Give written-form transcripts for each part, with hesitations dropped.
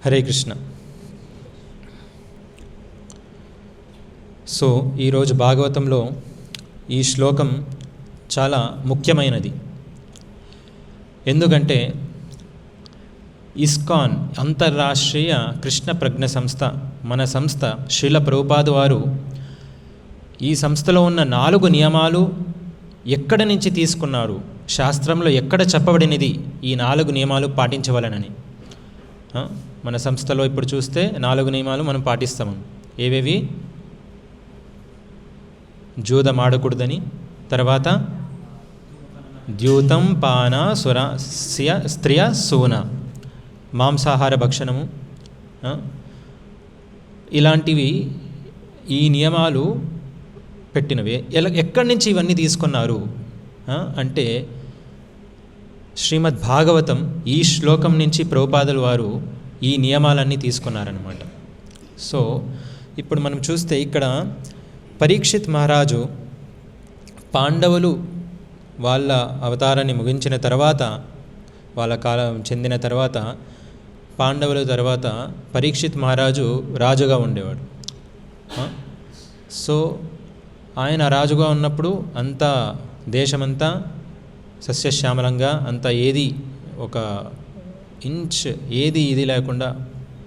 Hare Krishna. So ఈరోజు భాగవతంలో ఈ శ్లోకం చాలా ముఖ్యమైనది. ఎందుకంటే ఇస్కాన్ అంతర్రాష్ట్రీయ కృష్ణ ప్రజ్ఞ సంస్థ, మన సంస్థ శ్రీల ప్రభుపాద వారు ఈ సంస్థలో ఉన్న 4 నియమాలు ఎక్కడ నుంచి తీసుకున్నారు, శాస్త్రంలో ఎక్కడ చెప్పబడినది ఈ 4 నియమాలు పాటించవలనని. మన సంస్థలో ఇప్పుడు చూస్తే 4 నియమాలు మనం పాటిస్తాము. ఏవేవి? జూదం ఆడకూడదని, తర్వాత ద్యూతం పాన సురస్య స్త్రియ సూన, మాంసాహార భక్షణము, ఇలాంటివి ఈ నియమాలు పెట్టినవే. ఎక్కడి నుంచి ఇవన్నీ తీసుకున్నారు అంటే శ్రీమద్ భాగవతం ఈ శ్లోకం నుంచి ప్రభుపాదుల వారు ఈ నియమాలన్నీ తీసుకున్నారనమాట. సో ఇప్పుడు మనం చూస్తే ఇక్కడ పరీక్షిత్ మహారాజు పాండవులు వాళ్ళ అవతారాన్ని ముగించిన తర్వాత, వాళ్ళ కాలం చెందిన తర్వాత, పాండవుల తర్వాత పరీక్షిత్ మహారాజు రాజుగా ఉండేవాడు. సో ఆయన రాజుగా ఉన్నప్పుడు అంతా దేశమంతా సస్యశ్యామలంగా, అంతా ఏది ఒక ఇంచ్ ఏది ఇది లేకుండా,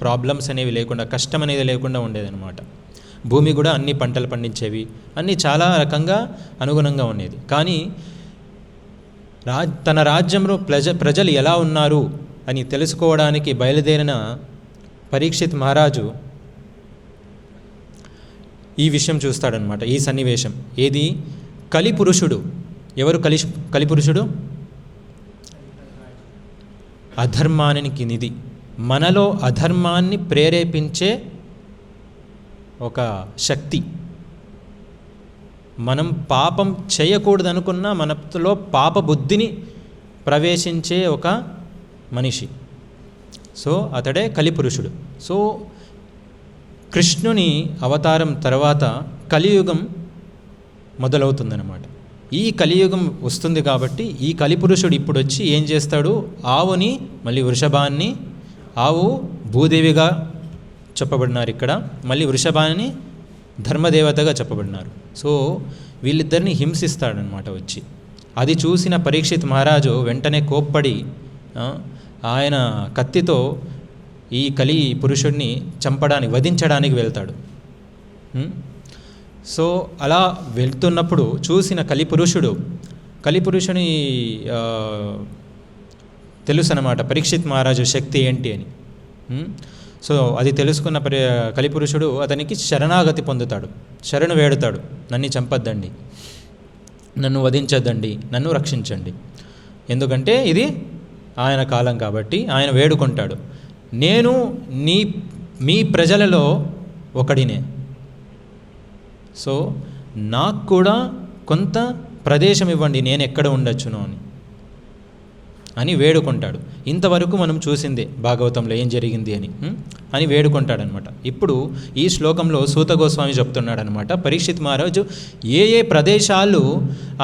ప్రాబ్లమ్స్ అనేవి లేకుండా, కష్టం అనేది లేకుండా ఉండేదన్నమాట. భూమి కూడా అన్ని పంటలు పండించేవి, అన్నీ చాలా రకంగా అనుగుణంగా ఉండేది. కానీ తన రాజ్యంలో ప్రజలు ఎలా ఉన్నారు అని తెలుసుకోవడానికి బయలుదేరిన పరీక్షిత్ మహారాజు ఈ విషయం చూస్తాడనమాట. ఈ సన్నివేశం ఏది? కలిపురుషుడు. ఎవరు కలిపురుషుడు? అధర్మానికి నిధి. మనలో అధర్మాన్ని ప్రేరేపించే ఒక శక్తి. మనం పాపం చేయకూడదనుకున్న మనలో పాప బుద్ధిని ప్రవేశించే ఒక మనిషి. సో అతడే కలిపురుషుడు. సో కృష్ణుని అవతారం తర్వాత కలియుగం మొదలవుతుందన్నమాట. ఈ కలియుగం వస్తుంది కాబట్టి ఈ కలిపురుషుడు ఇప్పుడు వచ్చి ఏం చేస్తాడు? ఆవుని, మళ్ళీ వృషభాన్ని, ఆవు భూదేవిగా చెప్పబడినారు ఇక్కడ, మళ్ళీ వృషభాన్ని ధర్మదేవతగా చెప్పబడినారు. సో వీళ్ళిద్దరిని హింసిస్తాడనమాట వచ్చి. అది చూసిన పరీక్షిత్ మహారాజు వెంటనే కోప్పడి ఆయన కత్తితో ఈ కలి పురుషుడిని వధించడానికి వెళ్తాడు. సో అలా వెళ్తున్నప్పుడు చూసిన కలిపురుషుని తెలుసు అన్నమాట పరీక్షిత్ మహారాజు శక్తి ఏంటి అని. సో అది తెలుసుకున్న కలిపురుషుడు అతనికి శరణాగతి పొందుతాడు, శరణు వేడుతాడు. నన్ను చంపద్దండి, నన్ను వధించద్దండి, నన్ను రక్షించండి. ఎందుకంటే ఇది ఆయన కాలం కాబట్టి ఆయన వేడుకుంటాడు. నేను మీ ప్రజలలో ఒకడినే, సో నాకు కూడా కొంత ప్రదేశం ఇవ్వండి, నేను ఎక్కడ ఉండొచ్చును అని వేడుకుంటాడు. ఇంతవరకు మనం చూసిందే భాగవతంలో ఏం జరిగింది అని వేడుకుంటాడనమాట. ఇప్పుడు ఈ శ్లోకంలో సూత గోస్వామి చెప్తున్నాడనమాట, పరీక్షిత్ మహారాజు ఏ ఏ ప్రదేశాలు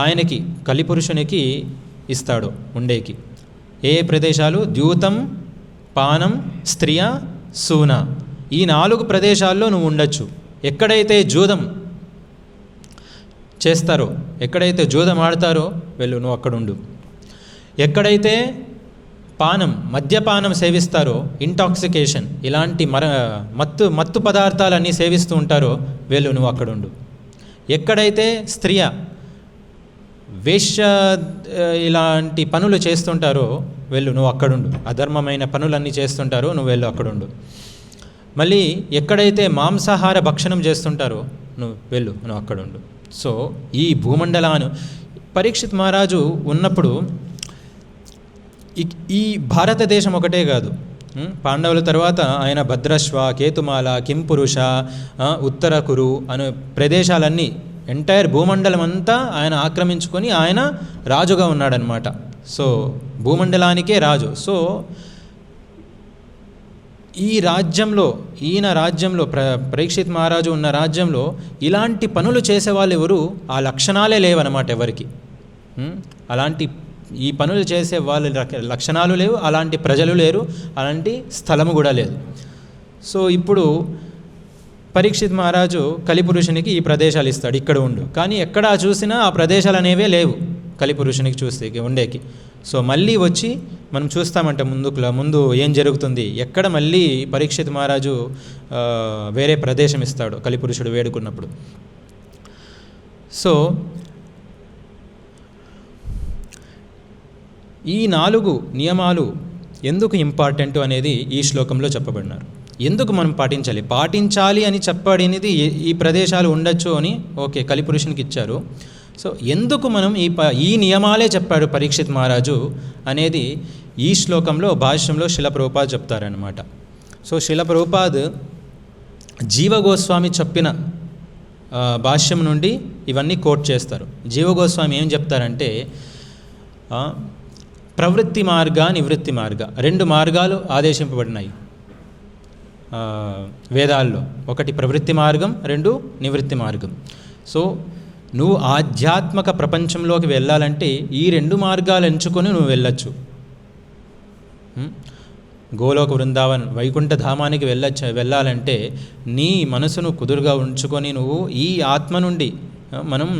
ఆయనకి కలిపురుషునికి ఇస్తాడో ఉండేకి. ఏ ఏ ప్రదేశాలు? ద్యూతం, పానం, స్త్రియ, సూన. ఈ 4 ప్రదేశాల్లో నువ్వు ఉండొచ్చు. ఎక్కడైతే జూదం చేస్తారో, ఎక్కడైతే జూదం ఆడతారో వెళ్ళు, నువ్వు అక్కడ ఉండు. ఎక్కడైతే మద్యపానం సేవిస్తారో, ఇంటాక్సికేషన్, ఇలాంటి మత్తు పదార్థాలన్నీ సేవిస్తూ ఉంటారో వెళ్ళు, నువ్వు అక్కడ ఉండు. ఎక్కడైతే స్త్రియ వేశ్య ఇలాంటి పనులు చేస్తుంటారో వెళ్ళు, నువ్వు అక్కడుండు. అధర్మమైన పనులన్నీ చేస్తుంటారో నువ్వు వెళ్ళు, అక్కడుండు. మళ్ళీ ఎక్కడైతే మాంసాహార భక్షణం చేస్తుంటారో నువ్వు వెళ్ళు, నువ్వు అక్కడుండు. సో ఈ భూమండలాన్ని పరీక్షిత్ మహారాజు ఉన్నప్పుడు ఈ భారతదేశం ఒకటే కాదు, పాండవుల తర్వాత ఆయన భద్రశ్వ, కేతుమాల, కింపురుష, ఉత్తర కురు అనే ప్రదేశాలన్నీ, ఎంటైర్ భూమండలం అంతా ఆయన ఆక్రమించుకొని ఆయన రాజుగా ఉన్నాడనమాట. సో భూమండలానికే రాజు. సో ఈయన రాజ్యంలో పరీక్షిత్ మహారాజు ఉన్న రాజ్యంలో ఇలాంటి పనులు చేసేవాళ్ళు ఎవరు, ఆ లక్షణాలే లేవన్నమాట ఎవరికి. అలాంటి ఈ పనులు చేసే వాళ్ళ లక్షణాలు లేవు, అలాంటి ప్రజలు లేరు, అలాంటి స్థలము కూడా లేదు. సో ఇప్పుడు పరీక్షిత్ మహారాజు కలిపురుషునికి ఈ ప్రదేశాలు ఇస్తాడు, ఇక్కడ ఉండు. కానీ ఎక్కడా చూసినా ఆ ప్రదేశాలు అనేవే లేవు కలిపురుషునికి చూస్తే ఉండేకి. సో మళ్ళీ వచ్చి మనం చూస్తామంటే ముందు ఏం జరుగుతుంది, ఎక్కడ మళ్ళీ పరీక్షిత్ మహారాజు వేరే ప్రదేశం ఇస్తాడు కలిపురుషుడు వేడుకున్నప్పుడు. సో ఈ 4 నియమాలు ఎందుకు ఇంపార్టెంట్ అనేది ఈ శ్లోకంలో చెప్పబడినారు. ఎందుకు మనం పాటించాలి అని చెప్పబడినది ఈ ప్రదేశాలు ఉండొచ్చు అని ఓకే కలిపురుషునికి ఇచ్చారు. సో ఎందుకు మనం ఈ నియమాలే చెప్పాడు పరీక్షిత్ మహారాజు అనేది ఈ శ్లోకంలో భాష్యంలో శిల ప్రభుపాద్ చెప్తారనమాట. సో శిల ప్రభుపాద్ జీవ గోస్వామి చెప్పిన భాష్యం నుండి ఇవన్నీ కోట్ చేస్తారు. జీవ గోస్వామి ఏం చెప్తారంటే ప్రవృత్తి మార్గ నివృత్తి మార్గ 2 మార్గాలు ఆదేశింపబడినాయి వేదాల్లో. ఒకటి ప్రవృత్తి మార్గం, 2 నివృత్తి మార్గం. సో నువ్వు ఆధ్యాత్మిక ప్రపంచంలోకి వెళ్ళాలంటే ఈ 2 మార్గాలు ఎంచుకొని నువ్వు వెళ్ళచ్చు. గోలోక వృందావన్ వైకుంఠ ధామానికి వెళ్ళాలంటే నీ మనసును కుదురుగా ఉంచుకొని నువ్వు ఈ ఆత్మ నుండి మనం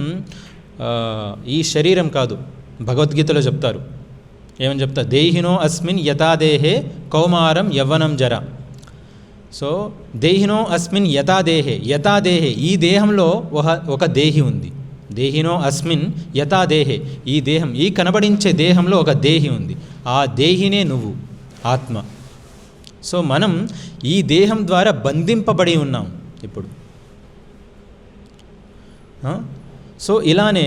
ఈ శరీరం కాదు, భగవద్గీతలో చెప్తారు, ఏమని చెప్తారు, దేహినో అస్మిన్ యథాదేహే కౌమారం యవ్వనం జర. సో దేహినో అస్మిన్ యథాదేహే ఈ దేహంలో ఒక దేహి ఉంది. దేహినో అస్మిన్ యథాదేహే ఈ దేహం, ఈ కనబడించే దేహంలో ఒక దేహి ఉంది. ఆ దేహినే నువ్వు ఆత్మ. సో మనం ఈ దేహం ద్వారా బంధింపబడి ఉన్నాం ఇప్పుడు. సో ఇలానే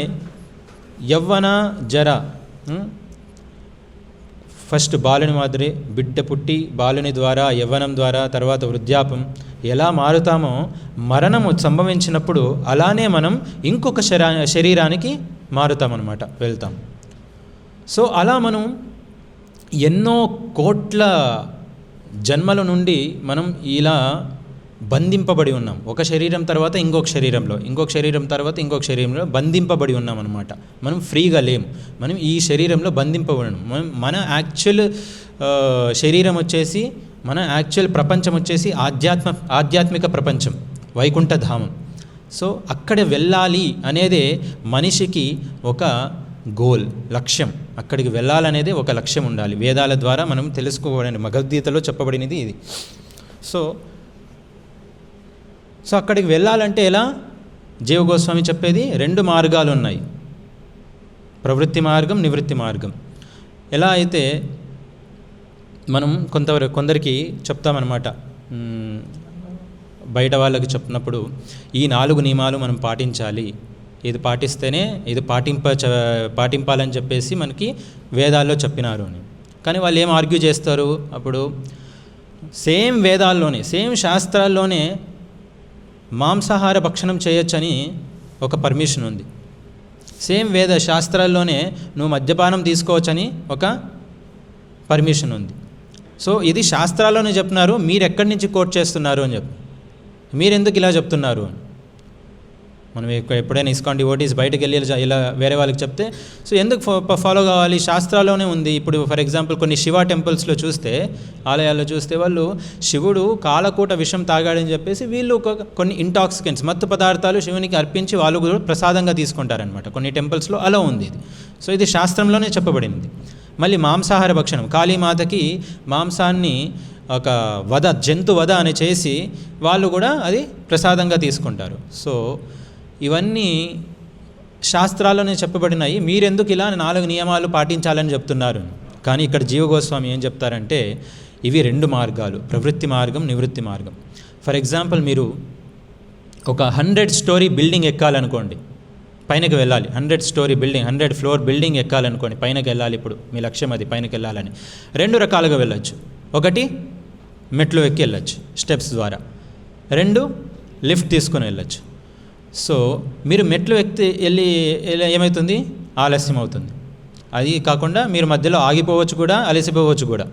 యవ్వన జర, ఫస్ట్ బాలుని మాదిరి బిడ్డ పుట్టి బాలుని ద్వారా యవ్వనం ద్వారా తర్వాత వృద్ధాపం ఎలా మారుతామో మరణము సంభవించినప్పుడు అలానే మనం ఇంకొక శరీరానికి మారుతామన్నమాట, వెళ్తాం. సో అలా మనం ఎన్నో కోట్ల జన్మల నుండి మనం ఇలా బంధింపబడి ఉన్నాం. ఒక శరీరం తర్వాత ఇంకొక శరీరంలో, ఇంకొక శరీరం తర్వాత ఇంకొక శరీరంలో బంధింపబడి ఉన్నాం అన్నమాట. మనం ఫ్రీగా లేము, మనం ఈ శరీరంలో బంధింపబడి ఉన్నాం. మన యాక్చువల్ శరీరం వచ్చేసి, మన యాక్చువల్ ప్రపంచం వచ్చేసి ఆధ్యాత్మిక ప్రపంచం, వైకుంఠ ధామం. సో అక్కడ వెళ్ళాలి అనేదే మనిషికి ఒక గోల్, లక్ష్యం. అక్కడికి వెళ్ళాలనేదే ఒక లక్ష్యం ఉండాలి. వేదాల ద్వారా మనం తెలుసుకోవడానికి భగవద్గీతలో చెప్పబడినది ఇది. సో అక్కడికి వెళ్ళాలంటే ఎలా? జీవ గోస్వామి చెప్పేది 2 మార్గాలు ఉన్నాయి, ప్రవృత్తి మార్గం, నివృత్తి మార్గం. ఎలా అయితే మనం కొందరికి చెప్తామన్నమాట, బయట వాళ్ళకి చెప్పినప్పుడు ఈ 4 నియమాలు మనం పాటించాలి, ఇది పాటిస్తేనే ఇది పాటింపాలని చెప్పేసి మనకి వేదాల్లో చెప్పినారు అని. కానీ వాళ్ళు ఏం ఆర్గ్యూ చేస్తారు, అప్పుడు సేమ్ వేదాల్లోనే సేమ్ శాస్త్రాల్లోనే మాంసాహార భక్షణం చేయొచ్చని ఒక పర్మిషన్ ఉంది. సేమ్ వేద శాస్త్రాల్లోనే నువ్వు మద్యపానం తీసుకోవచ్చని ఒక పర్మిషన్ ఉంది. సో ఇది శాస్త్రాల్లోనే చెప్తున్నారు, మీరు ఎక్కడి నుంచి కోట్ చేస్తున్నారు అని చెప్పి, మీరెందుకు ఇలా చెప్తున్నారు అని. మనం ఎప్పుడైనా ఇస్కాన్ డివోటీస్ బయటకు వెళ్ళి ఇలా వేరే వాళ్ళకి చెప్తే, సో ఎందుకు ఫాలో కావాలి, శాస్త్రాల్లోనే ఉంది. ఇప్పుడు ఫర్ ఎగ్జాంపుల్ కొన్ని శివ టెంపుల్స్లో చూస్తే, ఆలయాల్లో చూస్తే వాళ్ళు శివుడు కాలకూట విషం తాగాడని చెప్పేసి వీళ్ళు కొన్ని ఇంటాక్సికెంట్స్, మత్తు పదార్థాలు శివునికి అర్పించి వాళ్ళు కూడా ప్రసాదంగా తీసుకుంటారనమాట. కొన్ని టెంపుల్స్లో అలా ఉంది ఇది. సో ఇది శాస్త్రంలోనే చెప్పబడింది. మళ్ళీ మాంసాహార భక్షణం, కాళీమాతకి మాంసాన్ని ఒక జంతు వధ అని చేసి వాళ్ళు కూడా అది ప్రసాదంగా తీసుకుంటారు. సో ఇవన్నీ శాస్త్రాల్లోనే చెప్పబడినాయి, మీరెందుకు ఇలా 4 నియమాలు పాటించాలని చెప్తున్నారు. కానీ ఇక్కడ జీవ గోస్వామి ఏం చెప్తారంటే ఇవి 2 మార్గాలు, ప్రవృత్తి మార్గం, నివృత్తి మార్గం. ఫర్ ఎగ్జాంపుల్ మీరు ఒక 100 స్టోరీ బిల్డింగ్ ఎక్కాలనుకోండి, పైనకి వెళ్ళాలి. 100 స్టోరీ బిల్డింగ్, 100 ఫ్లోర్ బిల్డింగ్ ఎక్కాలనుకోండి, పైనకి వెళ్ళాలి. ఇప్పుడు మీ లక్ష్యం అది, పైనకి వెళ్ళాలని. 2 రకాలుగా వెళ్ళచ్చు. ఒకటి మెట్లు ఎక్కి వెళ్ళచ్చు స్టెప్స్ ద్వారా, 2 లిఫ్ట్ తీసుకొని వెళ్ళచ్చు. సో మీరు మెట్లు వెళ్ళి ఏమవుతుంది, ఆలస్యం అవుతుంది. అది కాకుండా మీరు మధ్యలో ఆగిపోవచ్చు కూడా, అలసిపోవచ్చు కూడా.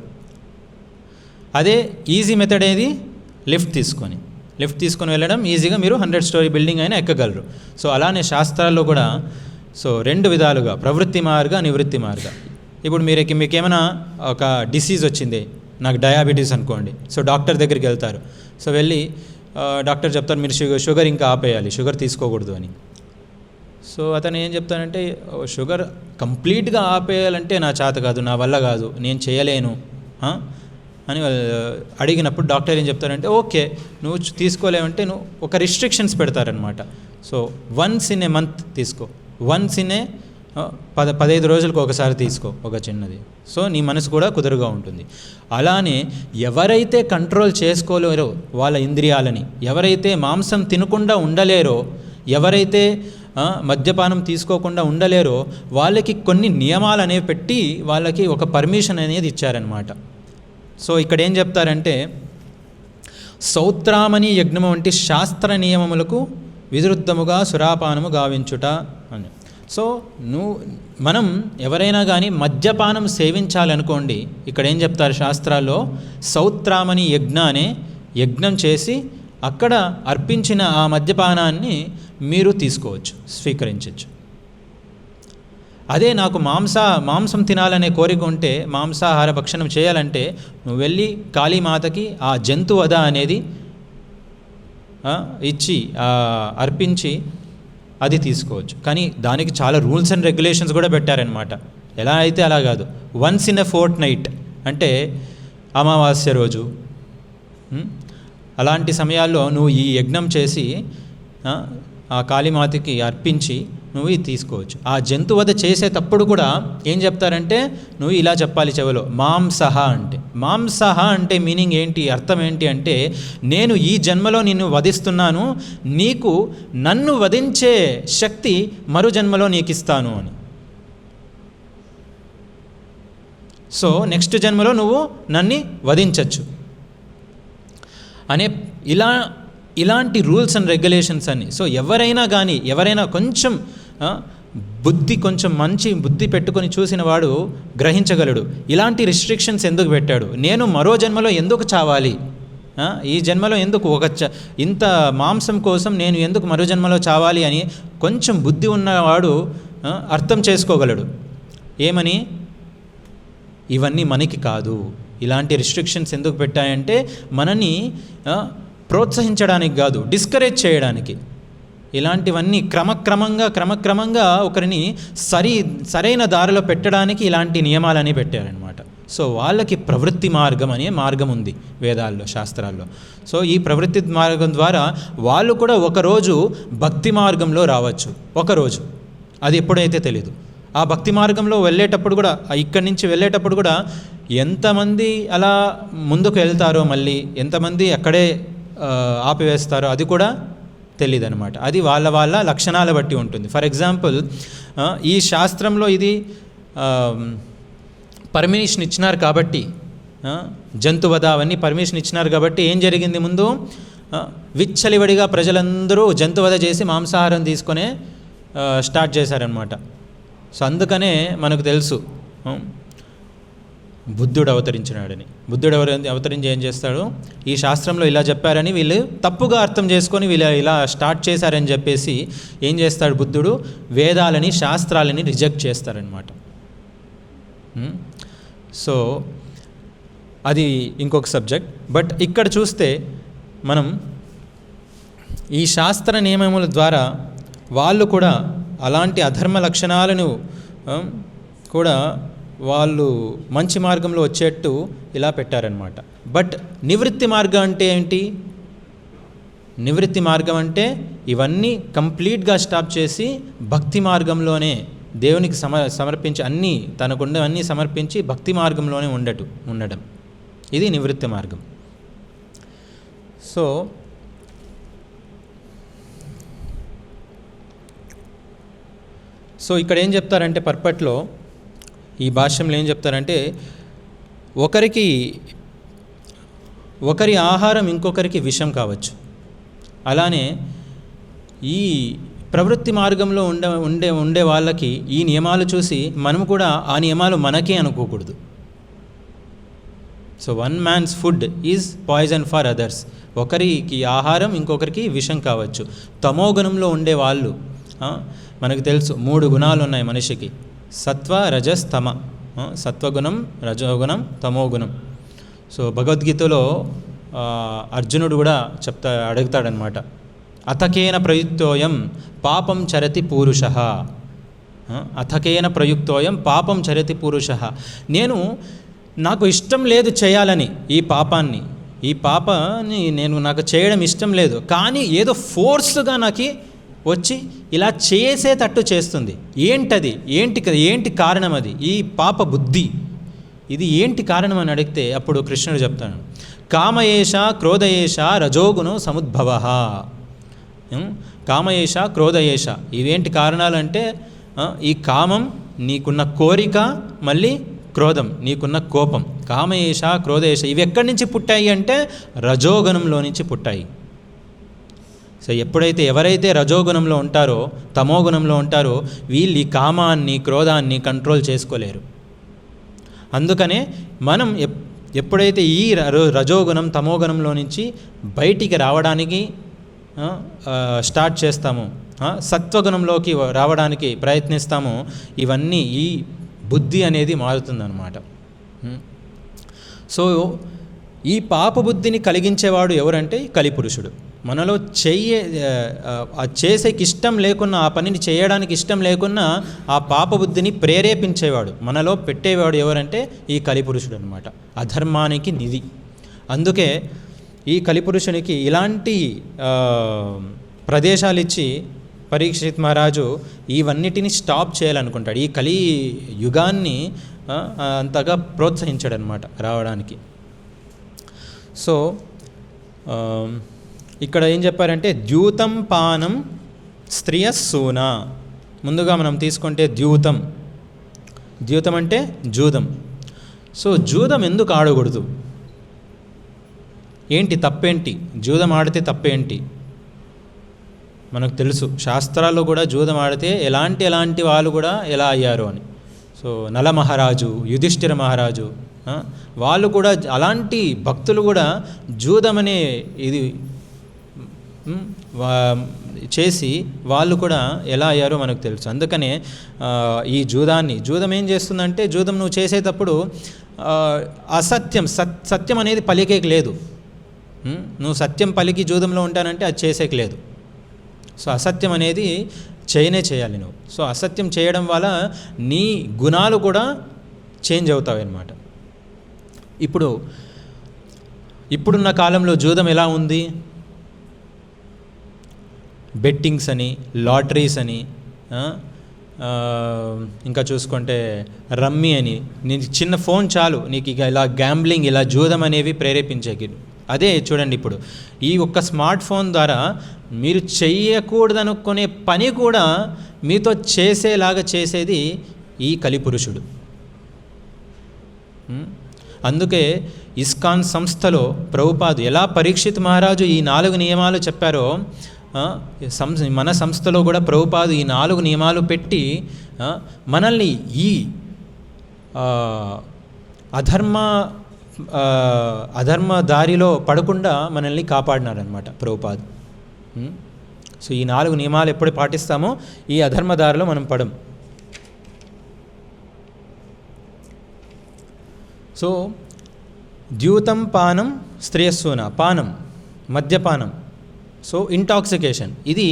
అదే ఈజీ మెథడ్ ఏది, లిఫ్ట్ తీసుకొని వెళ్ళడం ఈజీగా మీరు 100 స్టోరీ బిల్డింగ్ అయినా ఎక్కగలరు. సో అలానే శాస్త్రాల్లో కూడా 2 విధాలుగా ప్రవృత్తి మార్గ, నివృత్తి మార్గ. ఇప్పుడు మీకేమైనా ఒక డిసీజ్ వచ్చింది, నాకు డయాబెటీస్ అనుకోండి. సో డాక్టర్ దగ్గరికి వెళ్తారు. సో వెళ్ళి డాక్టర్ చెప్తారు మీరు షుగర్ ఇంకా ఆపేయాలి, షుగర్ తీసుకోకూడదు అని. సో అతను ఏం చెప్తానంటే షుగర్ కంప్లీట్గా ఆపేయాలంటే నా చేత కాదు, నా వల్ల కాదు, నేను చేయలేను అని అడిగినప్పుడు డాక్టర్ ఏం చెప్తారంటే ఓకే నువ్వు తీసుకోలేవంటే నువ్వు ఒక రిస్ట్రిక్షన్స్ పెడతారనమాట. So once in a month తీసుకో, వన్స్ ఇన్ ఏ 15 రోజులకు ఒకసారి తీసుకో ఒక చిన్నది. సో నీ మనసు కూడా కుదురుగా ఉంటుంది. అలానే ఎవరైతే కంట్రోల్ చేసుకోలేరో వాళ్ళ ఇంద్రియాలని, ఎవరైతే మాంసం తినకుండా ఉండలేరో, ఎవరైతే మద్యపానం తీసుకోకుండా ఉండలేరో వాళ్ళకి కొన్ని నియమాలు అనేవి పెట్టి వాళ్ళకి ఒక పర్మిషన్ అనేది ఇచ్చారనమాట. సో ఇక్కడ ఏం చెప్తారంటే సౌత్రామణి యజ్ఞము వంటి శాస్త్ర నియమములకు విరుద్ధముగా సురాపానము గావించుట అని. సో మనం ఎవరైనా కానీ మద్యపానం సేవించాలనుకోండి, ఇక్కడ ఏం చెప్తారు శాస్త్రాల్లో, సౌత్రామణి యజ్ఞం చేసి అక్కడ అర్పించిన ఆ మద్యపానాన్ని మీరు తీసుకోవచ్చు, స్వీకరించవచ్చు. అదే నాకు మాంసం తినాలనే కోరిక ఉంటే, మాంసాహార భక్షణం చేయాలంటే నువ్వు వెళ్ళి కాళీమాతకి ఆ జంతువధ అనేది ఇచ్చి అర్పించి అది తీసుకోవచ్చు. కానీ దానికి చాలా రూల్స్ అండ్ రెగ్యులేషన్స్ కూడా పెట్టారనమాట. ఎలా అయితే అలా కాదు, once in a fort night అంటే అమావాస్య రోజు అలాంటి సమయాల్లో నువ్వు ఈ యజ్ఞం చేసి ఆ కాళీమాతకి అర్పించి నువ్వు ఇది తీసుకోవచ్చు. ఆ జంతువధ చేసేటప్పుడు కూడా ఏం చెప్తారంటే నువ్వు ఇలా చెప్పాలి చెవిలో, మాంసహ అంటే మీనింగ్ ఏంటి, అర్థం ఏంటి అంటే నేను ఈ జన్మలో నిన్ను వధిస్తున్నాను, నీకు నన్ను వధించే శక్తి మరో జన్మలో నీకు ఇస్తాను అని. సో నెక్స్ట్ జన్మలో నువ్వు నన్ను వధించవచ్చు అనే ఇలాంటి రూల్స్ అండ్ రెగ్యులేషన్స్ అన్ని. సో ఎవరైనా కొంచెం కొంచెం మంచి బుద్ధి పెట్టుకొని చూసిన వాడు గ్రహించగలడు ఇలాంటి రిస్ట్రిక్షన్స్ ఎందుకు పెట్టాడు, నేను మరో జన్మలో ఎందుకు చావాలి, ఈ జన్మలో ఎందుకు ఇంత మాంసం కోసం నేను ఎందుకు మరో జన్మలో చావాలి అని కొంచెం బుద్ధి ఉన్నవాడు అర్థం చేసుకోగలడు. ఏమని, ఇవన్నీ మనకి కాదు, ఇలాంటి రిస్ట్రిక్షన్స్ ఎందుకు పెట్టాయంటే మనని ప్రోత్సహించడానికి కాదు, డిస్కరేజ్ చేయడానికి. ఇలాంటివన్నీ క్రమక్రమంగా ఒకరిని సరైన దారిలో పెట్టడానికి ఇలాంటి నియమాలని పెట్టారనమాట. సో వాళ్ళకి ప్రవృత్తి మార్గం అనే మార్గం ఉంది వేదాల్లో, శాస్త్రాల్లో. సో ఈ ప్రవృత్తి మార్గం ద్వారా వాళ్ళు కూడా ఒకరోజు భక్తి మార్గంలో రావచ్చు, ఒకరోజు అది ఎప్పుడైతే తెలీదు. ఆ భక్తి మార్గంలో వెళ్ళేటప్పుడు కూడా, ఇక్కడి నుంచి వెళ్ళేటప్పుడు కూడా ఎంతమంది అలా ముందుకు వెళ్తారో, మళ్ళీ ఎంతమంది అక్కడే ఆపివేస్తారో అది కూడా తెలియదు అనమాట. అది వాళ్ళ లక్షణాల బట్టి ఉంటుంది. ఫర్ ఎగ్జాంపుల్ ఈ శాస్త్రంలో ఇది పర్మిషన్ ఇచ్చినారు కాబట్టి, జంతువధ అవన్నీ పర్మిషన్ ఇచ్చినారు కాబట్టి ఏం జరిగింది, ముందు విచ్చలివడిగా ప్రజలందరూ జంతువధ చేసి మాంసాహారం తీసుకొనే స్టార్ట్ చేశారనమాట. సో అందుకనే మనకు తెలుసు బుద్ధుడు అవతరించినాడని. బుద్ధుడు అవతరించి ఏం చేస్తాడు, ఈ శాస్త్రంలో ఇలా చెప్పారని వీళ్ళు తప్పుగా అర్థం చేసుకొని వీళ్ళు ఇలా స్టార్ట్ చేశారని చెప్పేసి ఏం చేస్తాడు బుద్ధుడు, వేదాలని శాస్త్రాలని రిజెక్ట్ చేస్తారనమాట. సో అది ఇంకొక సబ్జెక్ట్. బట్ ఇక్కడ చూస్తే మనం ఈ శాస్త్ర నియమముల ద్వారా వాళ్ళు కూడా అలాంటి అధర్మ లక్షణాలను కూడా వాళ్ళు మంచి మార్గంలో వచ్చేట్టు ఇలా పెట్టారనమాట. బట్ నివృత్తి మార్గం అంటే ఏంటి, నివృత్తి మార్గం అంటే ఇవన్నీ కంప్లీట్గా స్టాప్ చేసి భక్తి మార్గంలోనే దేవునికి సమర్పించి అన్నీ తనకుండవన్నీ సమర్పించి భక్తి మార్గంలోనే ఉండడం, ఇది నివృత్తి మార్గం. సో ఇక్కడ ఏం చెప్తారంటే పర్పట్లో ఈ భాష్యంలో ఏం చెప్తారంటే ఒకరి ఆహారం ఇంకొకరికి విషం కావచ్చు. అలానే ఈ ప్రవృత్తి మార్గంలో ఉండే వాళ్ళకి ఈ నియమాలు చూసి మనం కూడా ఆ నియమాలు మనకే అనుకోకూడదు. So one man's food is poison for others. ఒకరికి ఆహారం ఇంకొకరికి విషం కావచ్చు. తమోగుణంలో ఉండే వాళ్ళు, మనకు తెలుసు 3 గుణాలు ఉన్నాయి మనిషికి, సత్వ రజస్ తమ. సత్వగుణం, రజోగుణం, తమోగుణం. సో భగవద్గీతలో అర్జునుడు కూడా అడుగుతాడనమాట, అథకేన ప్రయుక్తోయం పాపం చరతి పూరుషః. అథకేన ప్రయుక్తోయం పాపం చరతి పూరుషః. నాకు ఇష్టం లేదు చేయాలని ఈ పాపాన్ని నాకు చేయడం ఇష్టం లేదు, కానీ ఏదో ఫోర్స్గా నాకు వచ్చి ఇలా చేసేటట్టు చేస్తుంది. ఏంటి కారణం? అది ఈ పాప బుద్ధి, ఇది ఏంటి కారణం అని అడిగితే అప్పుడు కృష్ణుడు చెప్తాను, కామయేష క్రోధయేష రజోగుణో సముద్భవః. కామయేష క్రోధయేష, ఇవేంటి కారణాలంటే ఈ కామం, నీకున్న కోరిక, మళ్ళీ క్రోధం, నీకున్న కోపం. కామయేష క్రోధయేష ఇవి ఎక్కడి నుంచి పుట్టాయి అంటే రజోగుణంలో నుంచి పుట్టాయి. సో ఎవరైతే రజోగుణంలో ఉంటారో, తమోగుణంలో ఉంటారో, వీళ్ళు ఈ కామాన్ని, క్రోధాన్ని కంట్రోల్ చేసుకోలేరు. అందుకనే మనం ఎప్పుడైతే ఈ రజోగుణం, తమోగుణంలో నుంచి బయటికి రావడానికి స్టార్ట్ చేస్తామో, సత్వగుణంలోకి రావడానికి ప్రయత్నిస్తామో, ఇవన్నీ ఈ బుద్ధి అనేది మారుతుందన్నమాట. సో ఈ పాప బుద్ధిని కలిగించేవాడు ఎవరంటే కలిపురుషుడు. మనలో చేసేకి ఇష్టం లేకున్నా, ఆ పనిని చేయడానికి ఇష్టం లేకున్నా ఆ పాప బుద్ధిని ప్రేరేపించేవాడు, మనలో పెట్టేవాడు ఎవరంటే ఈ కలిపురుషుడు అనమాట, అధర్మానికి నిధి. అందుకే ఈ కలిపురుషునికి ఇలాంటి ప్రదేశాలు ఇచ్చి పరీక్షిత్ మహారాజు ఇవన్నిటిని స్టాప్ చేయాలనుకుంటాడు. ఈ కలి యుగాన్ని అంతగా ప్రోత్సహించాడనమాట రావడానికి. సో ఇక్కడ ఏం చెప్పారంటే ద్యూతం పానం స్త్రియస్సూన. ముందుగా మనం తీసుకుంటే ద్యూతం అంటే జూదం. సో జూదం ఎందుకు ఆడకూడదు? తప్పేంటి? జూదం ఆడితే తప్పేంటి? మనకు తెలుసు, శాస్త్రాల్లో కూడా జూదం ఆడితే ఎలాంటి వాళ్ళు కూడా ఎలా అయ్యారు అని. సో నల మహారాజు, యుధిష్ఠిర మహారాజు, వాళ్ళు కూడా, అలాంటి భక్తులు కూడా జూదం అనే ఇది చేసి వాళ్ళు కూడా ఎలా అయ్యారో మనకు తెలుసు. అందుకనే ఈ జూదం ఏం చేస్తుందంటే, జూదం నువ్వు చేసేటప్పుడు సత్యం అనేది పలికేకి లేదు. నువ్వు సత్యం పలికి జూదంలో ఉంటానంటే అది చేసేకి లేదు. సో అసత్యం అనేది చేయాలి నువ్వు. సో అసత్యం చేయడం వల్ల నీ గుణాలు కూడా చేంజ్ అవుతాయి అన్నమాట. ఇప్పుడున్న కాలంలో జూదం ఎలా ఉంది? బెట్టింగ్స్ అని, లాటరీస్ అని, ఇంకా చూసుకుంటే రమ్మీ అని, నీకు చిన్న ఫోన్ చాలు నీకు ఇక ఇలా గ్యాంబ్లింగ్, ఇలా జూదం అనేవి ప్రేరేపించేకి. అదే చూడండి, ఇప్పుడు ఈ ఒక్క స్మార్ట్ ఫోన్ ద్వారా మీరు చెయ్యకూడదనుకునే పని కూడా మీతో చేసేలాగా చేసేది ఈ కలిపురుషుడు. అందుకే ఇస్కాన్ సంస్థలో ప్రభుపాదు ఎలా పరీక్షిత్ మహారాజు ఈ 4 నియమాలు చెప్పారో, మన సంస్థలో కూడా ప్రభుపాదు ఈ 4 నియమాలు పెట్టి మనల్ని ఈ అధర్మ దారిలో పడకుండా మనల్ని కాపాడినారనమాట ప్రభుపాదు. సో ఈ 4 నియమాలు ఎప్పుడు పాటిస్తామో ఈ అధర్మ దారిలో మనం పడం. సో ద్యూతం పానం స్త్రియస్సూన, పానం మద్యపానం. సో ఇంటాక్సికేషన్, ఇది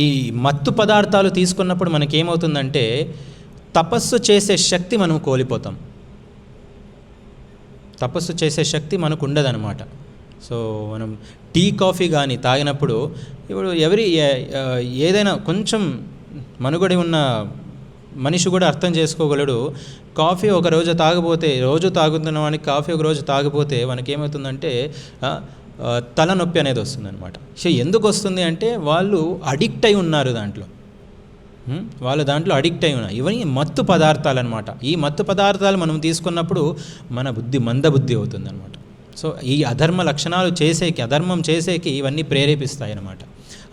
ఈ మత్తు పదార్థాలు తీసుకున్నప్పుడు మనకేమవుతుందంటే తపస్సు చేసే శక్తి మనం కోల్పోతాం. తపస్సు చేసే శక్తి మనకు ఉండదన్నమాట. సో మనం టీ కాఫీ కానీ తాగినప్పుడు, ఇప్పుడు ఏదైనా కొంచెం మనుగడి ఉన్న మనిషి కూడా అర్థం చేసుకోగలడు. కాఫీ ఒక రోజు తాగపోతే, రోజు తాగుతున్న వానికి కాఫీ ఒక రోజు తాగపోతే మనకేమవుతుందంటే తలనొప్పి అనేది వస్తుందన్నమాట. సో ఎందుకు వస్తుంది అంటే వాళ్ళు అడిక్ట్ అయి ఉన్నారు దాంట్లో. దాంట్లో అడిక్ట్ అయి ఉన్నారు. ఇవన్నీ మత్తు పదార్థాలు అనమాట. ఈ మత్తు పదార్థాలు మనం తీసుకున్నప్పుడు మన బుద్ధి మందబుద్ధి అవుతుంది అనమాట. సో ఈ అధర్మ లక్షణాలు అధర్మం చేసేకి ఇవన్నీ ప్రేరేపిస్తాయి అన్నమాట.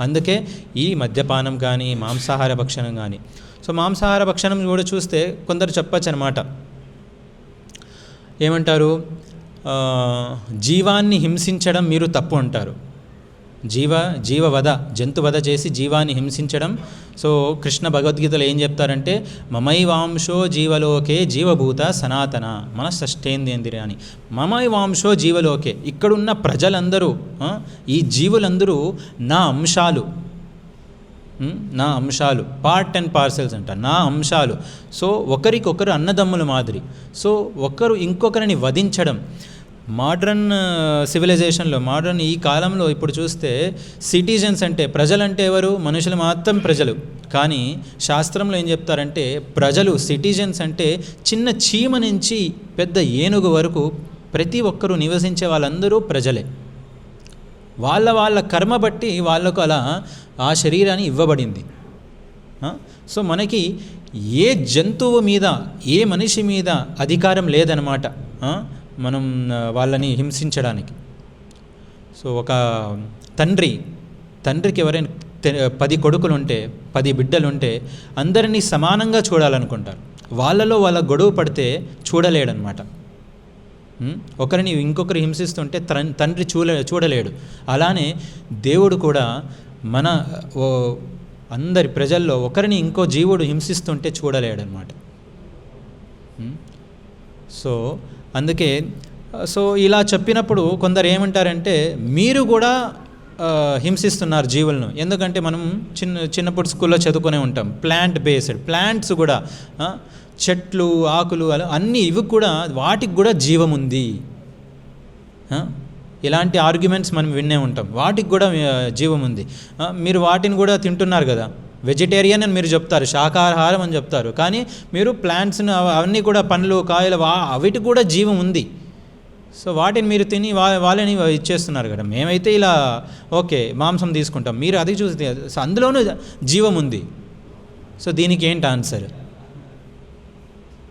అందుకే ఈ మద్యపానం కానీ, మాంసాహార భక్షణం కానీ. సో మాంసాహార భక్షణం కూడా చూస్తే కొందరు చెప్పచ్చు అనమాట, ఏమంటారు, జీవాన్ని హింసించడం మీరు తప్పు అంటారు. జీవవధ, జంతువధ చేసి జీవాన్ని హింసించడం. సో కృష్ణ భగవద్గీతలో ఏం చెప్తారంటే మమైవాంశో జీవలోకే జీవభూత సనాతన మన షష్ఠేంద్రియ అని. మమైవాంశో జీవలోకే, ఇక్కడున్న ప్రజలందరూ, ఈ జీవులందరూ నా అంశాలు, నా అంశాలు, పార్ట్ అండ్ పార్సెల్స్ అంట, నా అంశాలు. సో ఒకరికొకరు అన్నదమ్ముల మాదిరి. సో ఒకరు ఇంకొకరిని వధించడం. మోడ్రన్ సివిలైజేషన్లో, మోడ్రన్ ఈ కాలంలో ఇప్పుడు చూస్తే సిటిజన్స్ అంటే, ప్రజలంటే ఎవరు? మనుషులు మాత్రం ప్రజలు. కానీ శాస్త్రంలో ఏం చెప్తారంటే ప్రజలు, సిటిజన్స్ అంటే చిన్న చీమ నుంచి పెద్ద ఏనుగు వరకు ప్రతి ఒక్కరూ నివసించే వాళ్ళందరూ ప్రజలే. వాళ్ళ కర్మ బట్టి వాళ్ళకు అలా ఆ శరీరాన్ని ఇవ్వబడింది. సో మనకి ఏ జంతువు మీద, ఏ మనిషి మీద అధికారం లేదనమాట మనం వాళ్ళని హింసించడానికి. సో ఒక తండ్రికి ఎవరైనా 10 కొడుకులు ఉంటే, 10 బిడ్డలు ఉంటే అందరినీ సమానంగా చూడాలనుకుంటారు. వాళ్ళ గొడవ పడితే చూడలేడనమాట. ఒకరిని ఇంకొకరు హింసిస్తుంటే తండ్రి చూడలేడు. అలానే దేవుడు కూడా మన అందరి ప్రజల్లో ఒకరిని ఇంకో జీవుడు హింసిస్తుంటే చూడలేడనమాట. సో అందుకే ఇలా చెప్పినప్పుడు కొందరు ఏమంటారంటే మీరు కూడా హింసిస్తున్నారు జీవులను. ఎందుకంటే మనం చిన్నప్పుడు స్కూల్లో చదువుకునే ఉంటాం, ప్లాంట్ బేస్డ్, ప్లాంట్స్ కూడా, చెట్లు, ఆకులు, అన్నీ ఇవి కూడా, వాటికి కూడా జీవం ఉంది. ఇలాంటి ఆర్గ్యుమెంట్స్ మనం విన్నే ఉంటాం. వాటికి కూడా జీవం ఉంది. మీరు వాటిని కూడా తింటున్నారు కదా, వెజిటేరియన్ అని మీరు చెప్తారు, శాకాహారం అని చెప్తారు. కానీ మీరు ప్లాంట్స్ని, అవన్నీ కూడా పండ్లు, కాయలు, అవిటికి కూడా జీవం ఉంది. సో వాటిని మీరు తిని వాళ్ళని ఇచ్చేస్తున్నారు కదా. మేమైతే ఇలా ఓకే మాంసం తీసుకుంటాం, మీరు అది చూస్తే అందులోనూ జీవం ఉంది. సో దీనికి ఏంటి ఆన్సర్?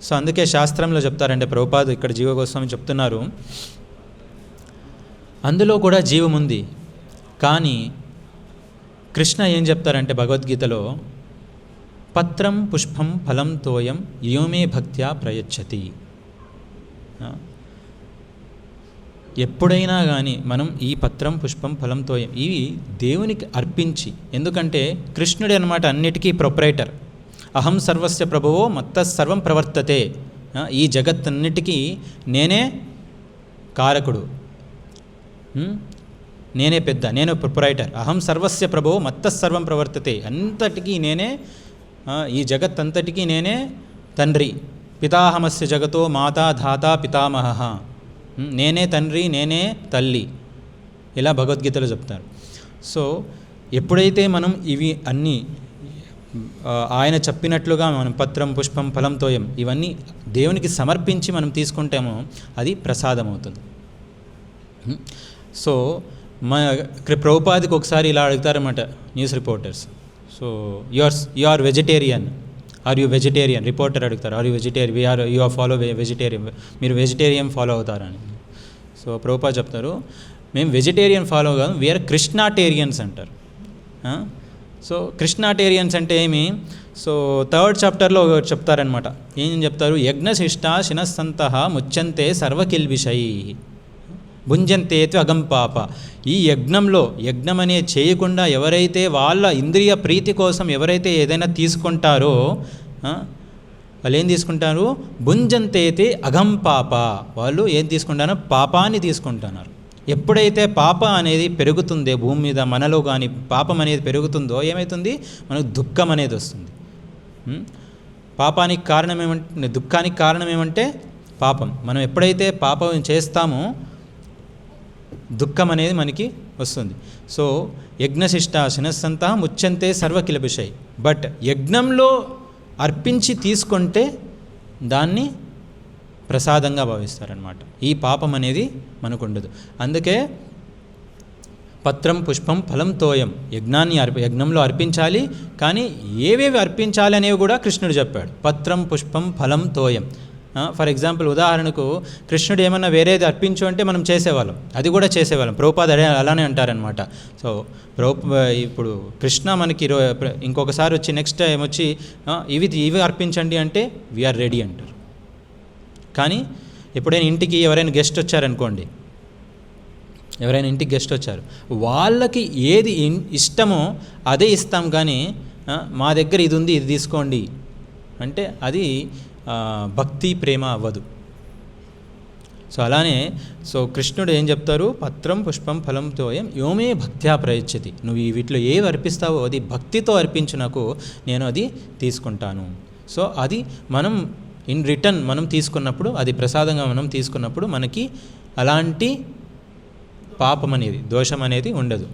సో అందుకే శాస్త్రంలో చెప్తారంటే ప్రభుపాద ఇక్కడ జీవగోస్వామి చెప్తున్నారు, అందులో కూడా జీవం ఉంది. కానీ కృష్ణ ఏం చెప్తారంటే భగవద్గీతలో పత్రం పుష్పం ఫలం తోయం యోమే భక్త్యా ప్రయచ్చతి. ఎప్పుడైనా కానీ మనం ఈ పత్రం పుష్పం ఫలం తోయం ఇవి దేవునికి అర్పించి, ఎందుకంటే కృష్ణుడు అనమాట అన్నిటికీ ప్రొపరేటర్. అహం సర్వస్య ప్రభువో మత్త సర్వం ప్రవర్తతే. ఈ జగత్తన్నిటికీ నేనే కారకుడు, నేనే పెద్ద, నేను ప్రొపరైటర్. అహం సర్వస్య ప్రభువో మత్త సర్వం ప్రవర్తతే. అంతటికీ నేనే, ఈ జగత్తంతటికీ నేనే తండ్రి. పితాహమస్య జగతో మాతా ధాతా పితామహ. నేనే తండ్రి, నేనే తల్లి, ఇలా భగవద్గీతలో చెప్తారు. సో ఎప్పుడైతే మనం ఇవి అన్నీ ఆయన చెప్పినట్లుగా మనం పత్రం పుష్పం ఫలం తోయం ఇవన్నీ దేవునికి సమర్పించి మనం తీసుకుంటామో అది ప్రసాదం అవుతుంది. సో ప్రభుపాదికి ఒకసారి ఇలా అడుగుతారన్నమాట news reporters. So you are vegetarian, are you vegetarian? Reporter అడుగుతారు, are you vegetarian? You are follow vegetarian, మీరు వెజిటేరియన్ ఫాలో అవుతారని. సో ప్రభుపాద చెప్తారు, మేము వెజిటేరియన్ ఫాలో కాదు, వీఆర్ కృష్ణాటేరియన్స్ అంటారు. సో కృష్ణాటేరియన్స్ అంటే ఏమి? సో 3rd చాప్టర్లో చెప్తారనమాట. ఏం చెప్తారు? యజ్ఞశిష్ట శినస్సంతః ముచ్యంతే సర్వకిల్బిషై భుంజంతేత్వ అగం పాప. ఈ యజ్ఞం అనే చేయకుండా ఎవరైతే వాళ్ళ ఇంద్రియ ప్రీతి కోసం ఎవరైతే ఏదైనా తీసుకుంటారో వాళ్ళు ఏం తీసుకుంటారు? భుంజంతేతే అగం పాప. వాళ్ళు ఏం తీసుకుంటారో పాపాన్ని తీసుకుంటున్నారు. ఎప్పుడైతే పాప అనేది పెరుగుతుందో భూమి మీద, మనలో కానీ పాపం అనేది పెరుగుతుందో ఏమవుతుంది? మనకు దుఃఖం అనేది వస్తుంది. పాపానికి కారణం ఏమంటే, దుఃఖానికి కారణం ఏమంటే పాపం. మనం ఎప్పుడైతే పాపం చేస్తామో దుఃఖం అనేది మనకి వస్తుంది. సో యజ్ఞశిష్ట శినస్సంతా ముచ్యంతే సర్వకిలబిషై. బట్ యజ్ఞంలో అర్పించి తీసుకుంటే దాన్ని ప్రసాదంగా భావిస్తారనమాట. ఈ పాపం అనేది మనకు ఉండదు. అందుకే పత్రం పుష్పం ఫలం తోయం, యజ్ఞంలో అర్పించాలి. కానీ ఏవేవి అర్పించాలి అనేవి కూడా కృష్ణుడు చెప్పాడు. పత్రం పుష్పం ఫలం తోయం. ఫర్ ఎగ్జాంపుల్, ఉదాహరణకు కృష్ణుడు ఏమన్నా వేరేది అర్పించు అంటే మనం చేసేవాళ్ళం, అది కూడా చేసేవాళ్ళం. ప్రభుపాద అలానే అంటారనమాట. సో ఇప్పుడు కృష్ణ మనకి ఇంకొకసారి వచ్చి నెక్స్ట్ టైం వచ్చి ఇవి అర్పించండి అంటే వీఆర్ రెడీ అంటారు. కానీ ఎప్పుడైనా ఇంటికి ఎవరైనా గెస్ట్ వచ్చారనుకోండి, ఎవరైనా ఇంటికి గెస్ట్ వచ్చారు, వాళ్ళకి ఏది ఇష్టమో అదే ఇస్తాం, కానీ మా దగ్గర ఇది ఉంది ఇది తీసుకోండి అంటే అది భక్తి ప్రేమ అవ్వదు. సో అలానే కృష్ణుడు ఏం చెప్తారు, పత్రం పుష్పం ఫలంతో యోమే భక్త్యా ప్రయచ్చతి, నువ్వు ఈ వీటిలో ఏవి అర్పిస్తావో అది భక్తితో అర్పించు, నాకు నేను అది తీసుకుంటాను. సో అది మనం ఇన్ రిటర్న్ మనం తీసుకున్నప్పుడు, అది ప్రసాదంగా మనం తీసుకున్నప్పుడు మనకి అలాంటి పాపం అనేది, దోషం అనేది ఉండదు.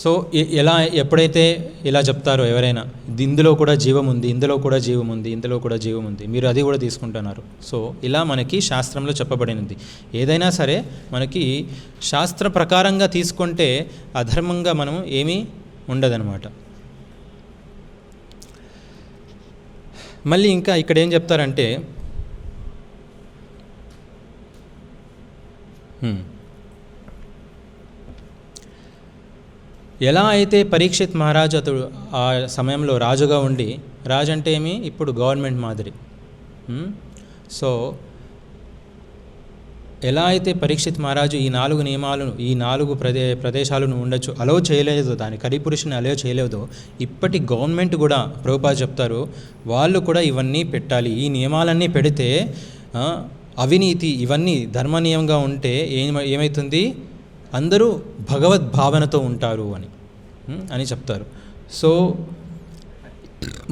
సో ఎలా ఎప్పుడైతే ఇలా చెప్తారో ఎవరైనా, ఇందులో కూడా జీవం ఉంది, ఇందులో కూడా జీవం ఉంది, ఇందులో కూడా జీవం ఉంది, మీరు అది కూడా తీసుకుంటున్నారు. సో ఇలా మనకి శాస్త్రంలో చెప్పబడినది. ఏదైనా సరే మనకి శాస్త్ర ప్రకారంగా తీసుకుంటే అధర్మంగా మనం ఏమీ ఉండదన్నమాట. మళ్ళీ ఇంకా ఇక్కడ ఏం చెప్తారంటే, ఎలా అయితే పరీక్షిత్ మహారాజు అతడు ఆ సమయంలో రాజుగా ఉండి, రాజు అంటే ఏమి, ఇప్పుడు గవర్నమెంట్ మాదిరి. సో ఎలా అయితే పరీక్షిత్ మహారాజు ఈ 4 నియమాలను, ఈ 4 ప్రదేశాలను ఉండొచ్చు అలో చేయలేదు, దాని కలిపురుషుని అలో చేయలేదో, ఇప్పటి గవర్నమెంట్ కూడా ప్రభుపాద చెప్తారు వాళ్ళు కూడా ఇవన్నీ పెట్టాలి. ఈ నియమాలన్నీ పెడితే అవినీతి ఇవన్నీ ధర్మనీయంగా ఉంటే ఏమవుతుంది, అందరూ భగవద్భావనతో ఉంటారు అని చెప్తారు. సో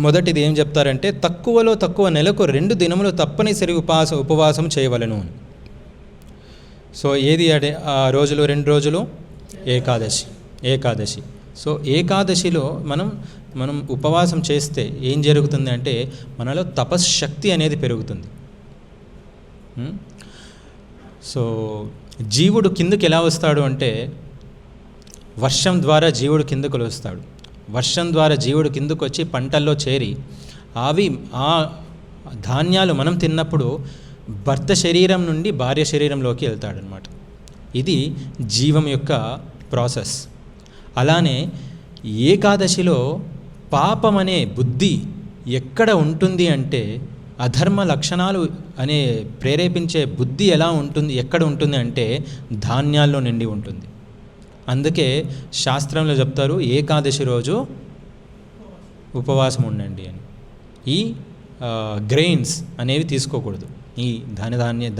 మొదటిది ఏం చెప్తారంటే, తక్కువలో తక్కువ నెలకు 2 దినములు తప్పనిసరి ఉపవాసం చేయవలెను. సో ఏది అదే ఆ రోజులు 2 రోజులు ఏకాదశి. సో ఏకాదశిలో మనం ఉపవాసం చేస్తే ఏం జరుగుతుంది అంటే, మనలో తపశ్శక్తి అనేది పెరుగుతుంది. సో జీవుడు కిందకి ఎలా వస్తాడు అంటే, వర్షం ద్వారా జీవుడు కిందకు వస్తాడు. వర్షం ద్వారా జీవుడు కిందకు వచ్చి పంటల్లో చేరి ఆ ధాన్యాలు మనం తిన్నప్పుడు భర్త శరీరం నుండి భార్య శరీరంలోకి వెళ్తాడనమాట. ఇది జీవం యొక్క ప్రాసెస్. అలానే ఏకాదశిలో పాపం అనే బుద్ధి ఎక్కడ ఉంటుంది అంటే, అధర్మ లక్షణాలు అనే ప్రేరేపించే బుద్ధి ఎలా ఉంటుంది, ఎక్కడ ఉంటుంది అంటే ధాన్యాల్లో నిండి ఉంటుంది. అందుకే శాస్త్రంలో చెప్తారు ఏకాదశి రోజు ఉపవాసం ఉండండి అని. ఈ గ్రెయిన్స్ అనేవి తీసుకోకూడదు, ఈ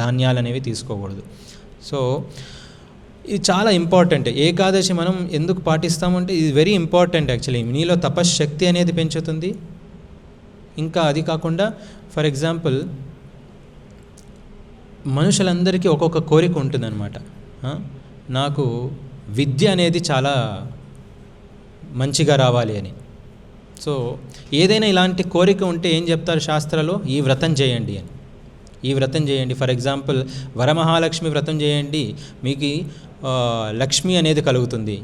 ధాన్యాలు అనేవి తీసుకోకూడదు. సో ఇది చాలా ఇంపార్టెంట్. ఏకాదశి మనం ఎందుకు పాటిస్తామంటే ఇది వెరీ ఇంపార్టెంట్ యాక్చువల్లీ. నీలో తపశ్శక్తి అనేది పెంచుతుంది. ఇంకా అది కాకుండా ఫర్ ఎగ్జాంపుల్ మనుషులందరికీ ఒక్కొక్క కోరిక ఉంటుందన్నమాట. నాకు విద్య అనేది చాలా మంచిగా రావాలి అని. సో ఏదైనా ఇలాంటి కోరిక ఉంటే ఏం చెప్తారు శాస్త్రాలు, ఈ వ్రతం చేయండి అని. ఈ వ్రతం చేయండి. ఫర్ ఎగ్జాంపుల్ వరమహాలక్ష్మి వ్రతం చేయండి, మీకు లక్ష్మి అనేది కలుగుతుంది.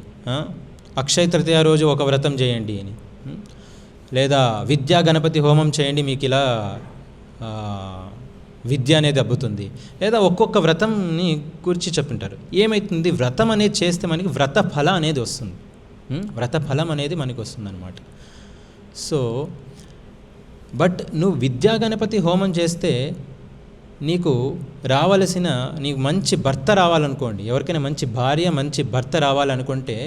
అక్షయ తృతీయ రోజు ఒక వ్రతం చేయండి అని. లేదా విద్యా గణపతి హోమం చేయండి, మీకు ఇలా విద్య అనేది అబ్బుతుంది. లేదా ఒక్కొక్క వ్రతంని గురించి చెప్తుంటారు. ఏమవుతుంది, వ్రతం అనేది చేస్తే మనకి వ్రత ఫలం అనేది వస్తుంది. వ్రత ఫలం అనేది మనకి వస్తుంది అన్నమాట. సో బట్ నువ్వు విద్యా గణపతి హోమం చేస్తే నీకు మంచి భర్త రావాలనుకోండి, ఎవరికైనా మంచి భార్య మంచి భర్త రావాలనుకుంటే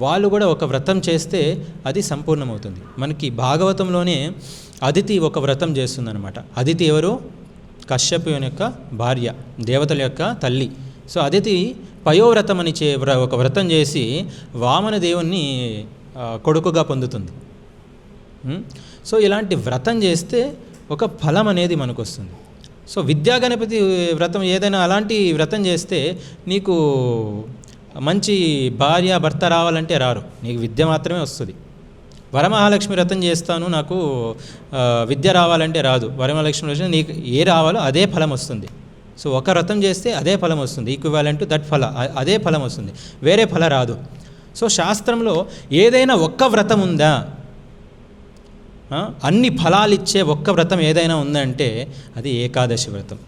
వాళ్ళు కూడా ఒక వ్రతం చేస్తే అది సంపూర్ణమవుతుంది. మనకి భాగవతంలోనే అదితి ఒక వ్రతం చేస్తుందన్నమాట. అదితి ఎవరు, కశ్యపుని యొక్క భార్య, దేవతల యొక్క తల్లి. సో అదితి పయోవ్రతం అని ఒక వ్రతం చేసి వామన దేవుణ్ణి కొడుకుగా పొందుతుంది. సో ఇలాంటి వ్రతం చేస్తే ఒక ఫలం అనేది మనకు వస్తుంది. సో విద్యా గణపతి వ్రతం ఏదైనా అలాంటి వ్రతం చేస్తే నీకు మంచి భార్య భర్త రావాలంటే రారు, నీకు విద్య మాత్రమే వస్తుంది. వరమహాలక్ష్మి వ్రతం చేస్తాను నాకు విద్య రావాలంటే రాదు. వరమహాలక్ష్మి వ్రతం నీకు ఏ రావాలో అదే ఫలం వస్తుంది. సో ఒక వ్రతం చేస్తే అదే ఫలం వస్తుంది, ఈక్వివాలెంట్ టు దట్ ఫల, అదే ఫలం వస్తుంది, వేరే ఫల రాదు. సో శాస్త్రంలో ఏదైనా ఒక్క వ్రతం ఉందా, అన్ని ఫలాలు ఇచ్చే ఒక్క వ్రతం ఏదైనా ఉందంటే అది ఏకాదశి వ్రతం.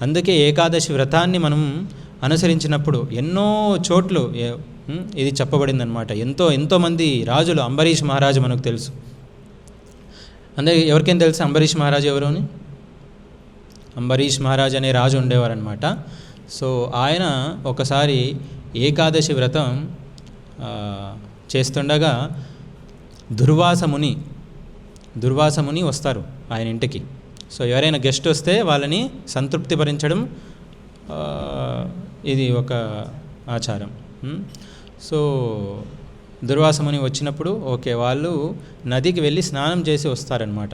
అందుకే ఏకాదశి వ్రతాన్ని మనం అనుసరించినప్పుడు ఎన్నో చోట్లు ఇది చెప్పబడిందనమాట. ఎంతోమంది రాజులు, అంబరీష్ మహారాజు మనకు తెలుసు. అందరికీ ఎవరికైనా తెలుసు అంబరీష్ మహారాజు ఎవరు అని? అంబరీష్ మహారాజ్ అనే రాజు ఉండేవారనమాట. సో ఆయన ఒకసారి ఏకాదశి వ్రతం చేస్తుండగా దుర్వాసముని వస్తారు ఆయన ఇంటికి. సో ఎవరైనా గెస్ట్ వస్తే వాళ్ళని సంతృప్తిపరచడం ఇది ఒక ఆచారం. సో దుర్వాసముని వచ్చినప్పుడు ఓకే, వాళ్ళు నదికి వెళ్ళి స్నానం చేసి వస్తారనమాట.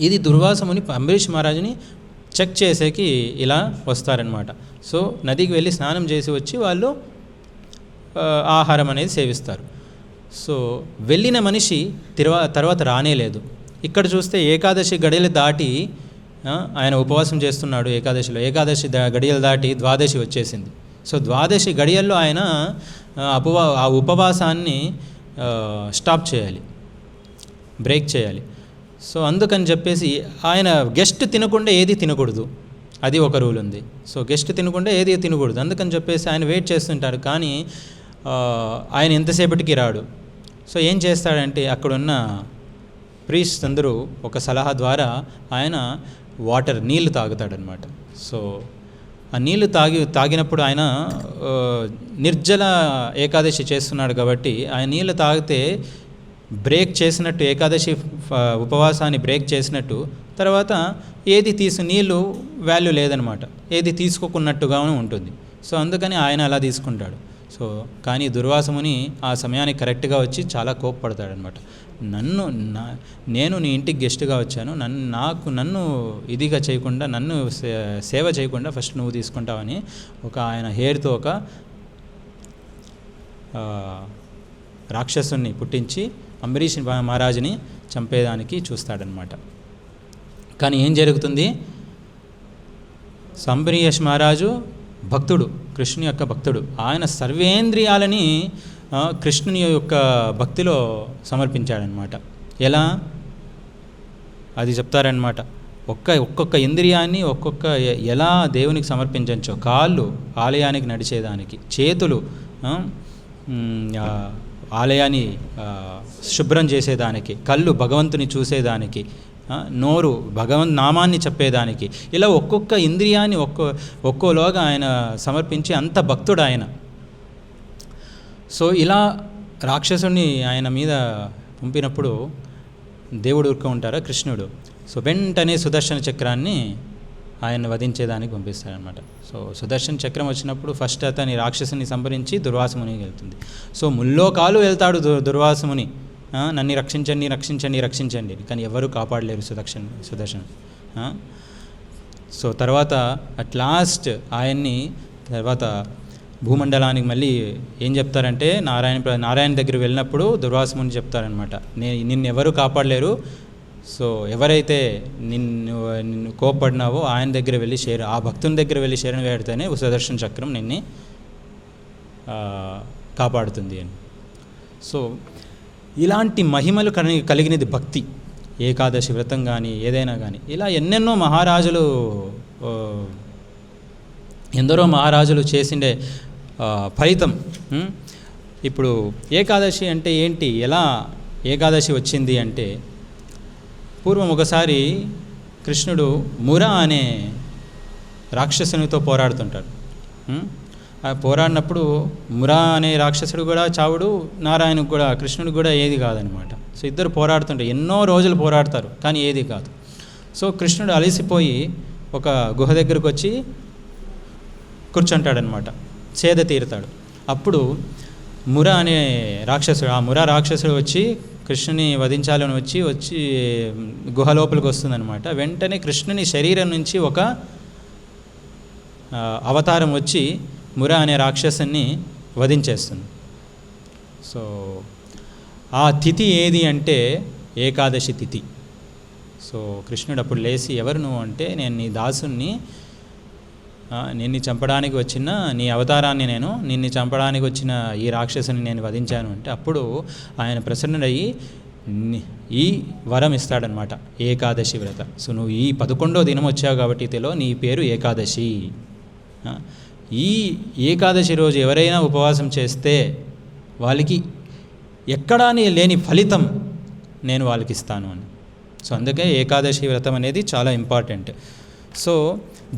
ఇది దుర్వాసముని అంబరీష్ మహారాజుని చెక్ చేసేకి ఇలా వస్తారనమాట. సో నదికి వెళ్ళి స్నానం చేసి వచ్చి వాళ్ళు ఆహారం అనేది సేవిస్తారు. సో వెళ్ళిన మనిషి తర్వాత రానేలేదు. ఇక్కడ చూస్తే ఏకాదశి గడియలు దాటి ఆయన ఉపవాసం చేస్తున్నాడు. ఏకాదశి గడియలు దాటి ద్వాదశి వచ్చేసింది. సో ద్వాదశి గడియల్లో ఆయన ఆ ఉపవాసాన్ని స్టాప్ చేయాలి, బ్రేక్ చేయాలి. సో అందుకని చెప్పేసి ఆయన గెస్ట్ తినకుండా ఏది తినకూడదు, అది ఒక రూల్ ఉంది. సో గెస్ట్ తినకుండా ఏది తినకూడదు, అందుకని చెప్పేసి ఆయన వెయిట్ చేస్తుంటారు. కానీ ఆయన ఎంతసేపటికి రాడు. సో ఏం చేస్తాడంటే అక్కడున్న ప్రీస్ట్ అందరూ ఒక సలహా ద్వారా ఆయన నీళ్ళు తాగుతాడనమాట. సో ఆ నీళ్ళు తాగినప్పుడు ఆయన నిర్జల ఏకాదశి చేస్తున్నాడు కాబట్టి ఆయన నీళ్ళు తాగితే బ్రేక్ చేసినట్టు, ఏకాదశి ఉపవాసాన్ని బ్రేక్ చేసినట్టు. తర్వాత నీళ్ళు వాల్యూ లేదనమాట, ఏది తీసుకోకున్నట్టుగానే ఉంటుంది. సో అందుకని ఆయన అలా తీసుకుంటాడు. సో కానీ దుర్వాసముని ఆ సమయానికి కరెక్ట్గా వచ్చి చాలా కోప్పడతాడనమాట. నేను నీ ఇంటికి గెస్ట్గా వచ్చాను, నన్ను ఇదిగా చేయకుండా, నన్ను సేవ చేయకుండా ఫస్ట్ నువ్వు తీసుకుంటావని ఆయన హెయిర్తో ఒక రాక్షసుని పుట్టించి అంబరీష్ మహారాజుని చంపేదానికి చూస్తాడనమాట. కానీ ఏం జరుగుతుంది? అంబరీష్ మహారాజు భక్తుడు, కృష్ణుని యొక్క భక్తుడు. ఆయన సర్వేంద్రియాలని కృష్ణుని యొక్క భక్తిలో సమర్పించాడనమాట. ఎలా అది చెప్తారనమాట. ఒక్కొక్క ఇంద్రియాన్ని ఎలా దేవునికి సమర్పించవచ్చో, కాళ్ళు ఆలయానికి నడిచేదానికి, చేతులు ఆలయాన్ని శుభ్రం చేసేదానికి, కళ్ళు భగవంతుని చూసేదానికి, నోరు భగవంత్ నామాన్ని చెప్పేదానికి, ఇలా ఒక్కొక్క ఇంద్రియాన్ని ఒక్కోలోగా ఆయన సమర్పించి అంత భక్తుడు ఆయన. సో ఇలా రాక్షసుని ఆయన మీద పంపినప్పుడు దేవుడు ఉంటారా కృష్ణుడు. సో వెంటనే సుదర్శన చక్రాన్ని ఆయన వధించేదానికి పంపిస్తాడనమాట. సో సుదర్శన చక్రం వచ్చినప్పుడు ఫస్ట్ అతని రాక్షసుని సంహరించి దుర్వాసమునికి వెళ్తుంది. సో ముల్లోకాలు వెళ్తాడు దుర్వాసముని, నన్ను రక్షించండి. కానీ ఎవరు కాపాడలేరు సుదర్శన్. సో తర్వాత అట్ లాస్ట్ ఆయన్ని తర్వాత భూమండలానికి మళ్ళీ ఏం చెప్తారంటే నారాయణ దగ్గర వెళ్ళినప్పుడు దుర్వాసముని చెప్తారనమాట, నిన్ను ఎవరు కాపాడలేరు. సో ఎవరైతే నిన్ను కోప్పడినావో ఆయన దగ్గర వెళ్ళి ఆ భక్తుని దగ్గర వెళ్ళి శరణ వేడితేనే సుదర్శన చక్రం నిన్ను కాపాడుతుంది అని. సో ఇలాంటి మహిమలు కలిగినది భక్తి. ఏకాదశి వ్రతం కానీ ఏదైనా కానీ ఇలా ఎన్నెన్నో ఎందరో మహారాజులు చేసిండే ఫలితం. ఇప్పుడు ఏకాదశి అంటే ఏంటి, ఎలా ఏకాదశి వచ్చింది అంటే, పూర్వం ఒకసారి కృష్ణుడు మురా అనే రాక్షసునితో పోరాడుతుంటాడు. పోరాడినప్పుడు మురా అనే రాక్షసుడు కూడా చావుడు, నారాయణకు కూడా కృష్ణుడికి కూడా ఏది కాదనమాట. సో ఇద్దరు పోరాడుతుంటారు, ఎన్నో రోజులు పోరాడతారు, కానీ ఏది కాదు. సో కృష్ణుడు అలసిపోయి ఒక గుహ దగ్గరకు వచ్చి కూర్చుంటాడనమాట, సేద తీరుతాడు. అప్పుడు మురా అనే రాక్షసుడు వచ్చి కృష్ణుని వధించాలని వచ్చి గుహ లోపలికి వస్తుందన్నమాట. వెంటనే కృష్ణుని శరీరం నుంచి ఒక అవతారం వచ్చి మురా అనే రాక్షసుని వధించేస్తుంది. సో ఆ తిథి ఏది అంటే ఏకాదశి తిథి. సో కృష్ణుడు అప్పుడు లేచి, ఎవరు నువ్వు అంటే, నేను నీ దాసుని, నిన్ను చంపడానికి వచ్చిన నీ అవతారాన్ని నిన్ను చంపడానికి వచ్చిన ఈ రాక్షసుని నేను వధించాను అంటే, అప్పుడు ఆయన ప్రసన్నుడయ్యి ఈ వరం ఇస్తాడనమాట, ఏకాదశి వ్రత. సో నువ్వు ఈ 11వ దినం వచ్చావు కాబట్టి నీ పేరు ఏకాదశి. ఈ ఏకాదశి రోజు ఎవరైనా ఉపవాసం చేస్తే వాళ్ళకి ఎక్కడా లేని ఫలితం నేను వాళ్ళకి ఇస్తాను అని. సో అందుకే ఏకాదశి వ్రతం అనేది చాలా ఇంపార్టెంట్. సో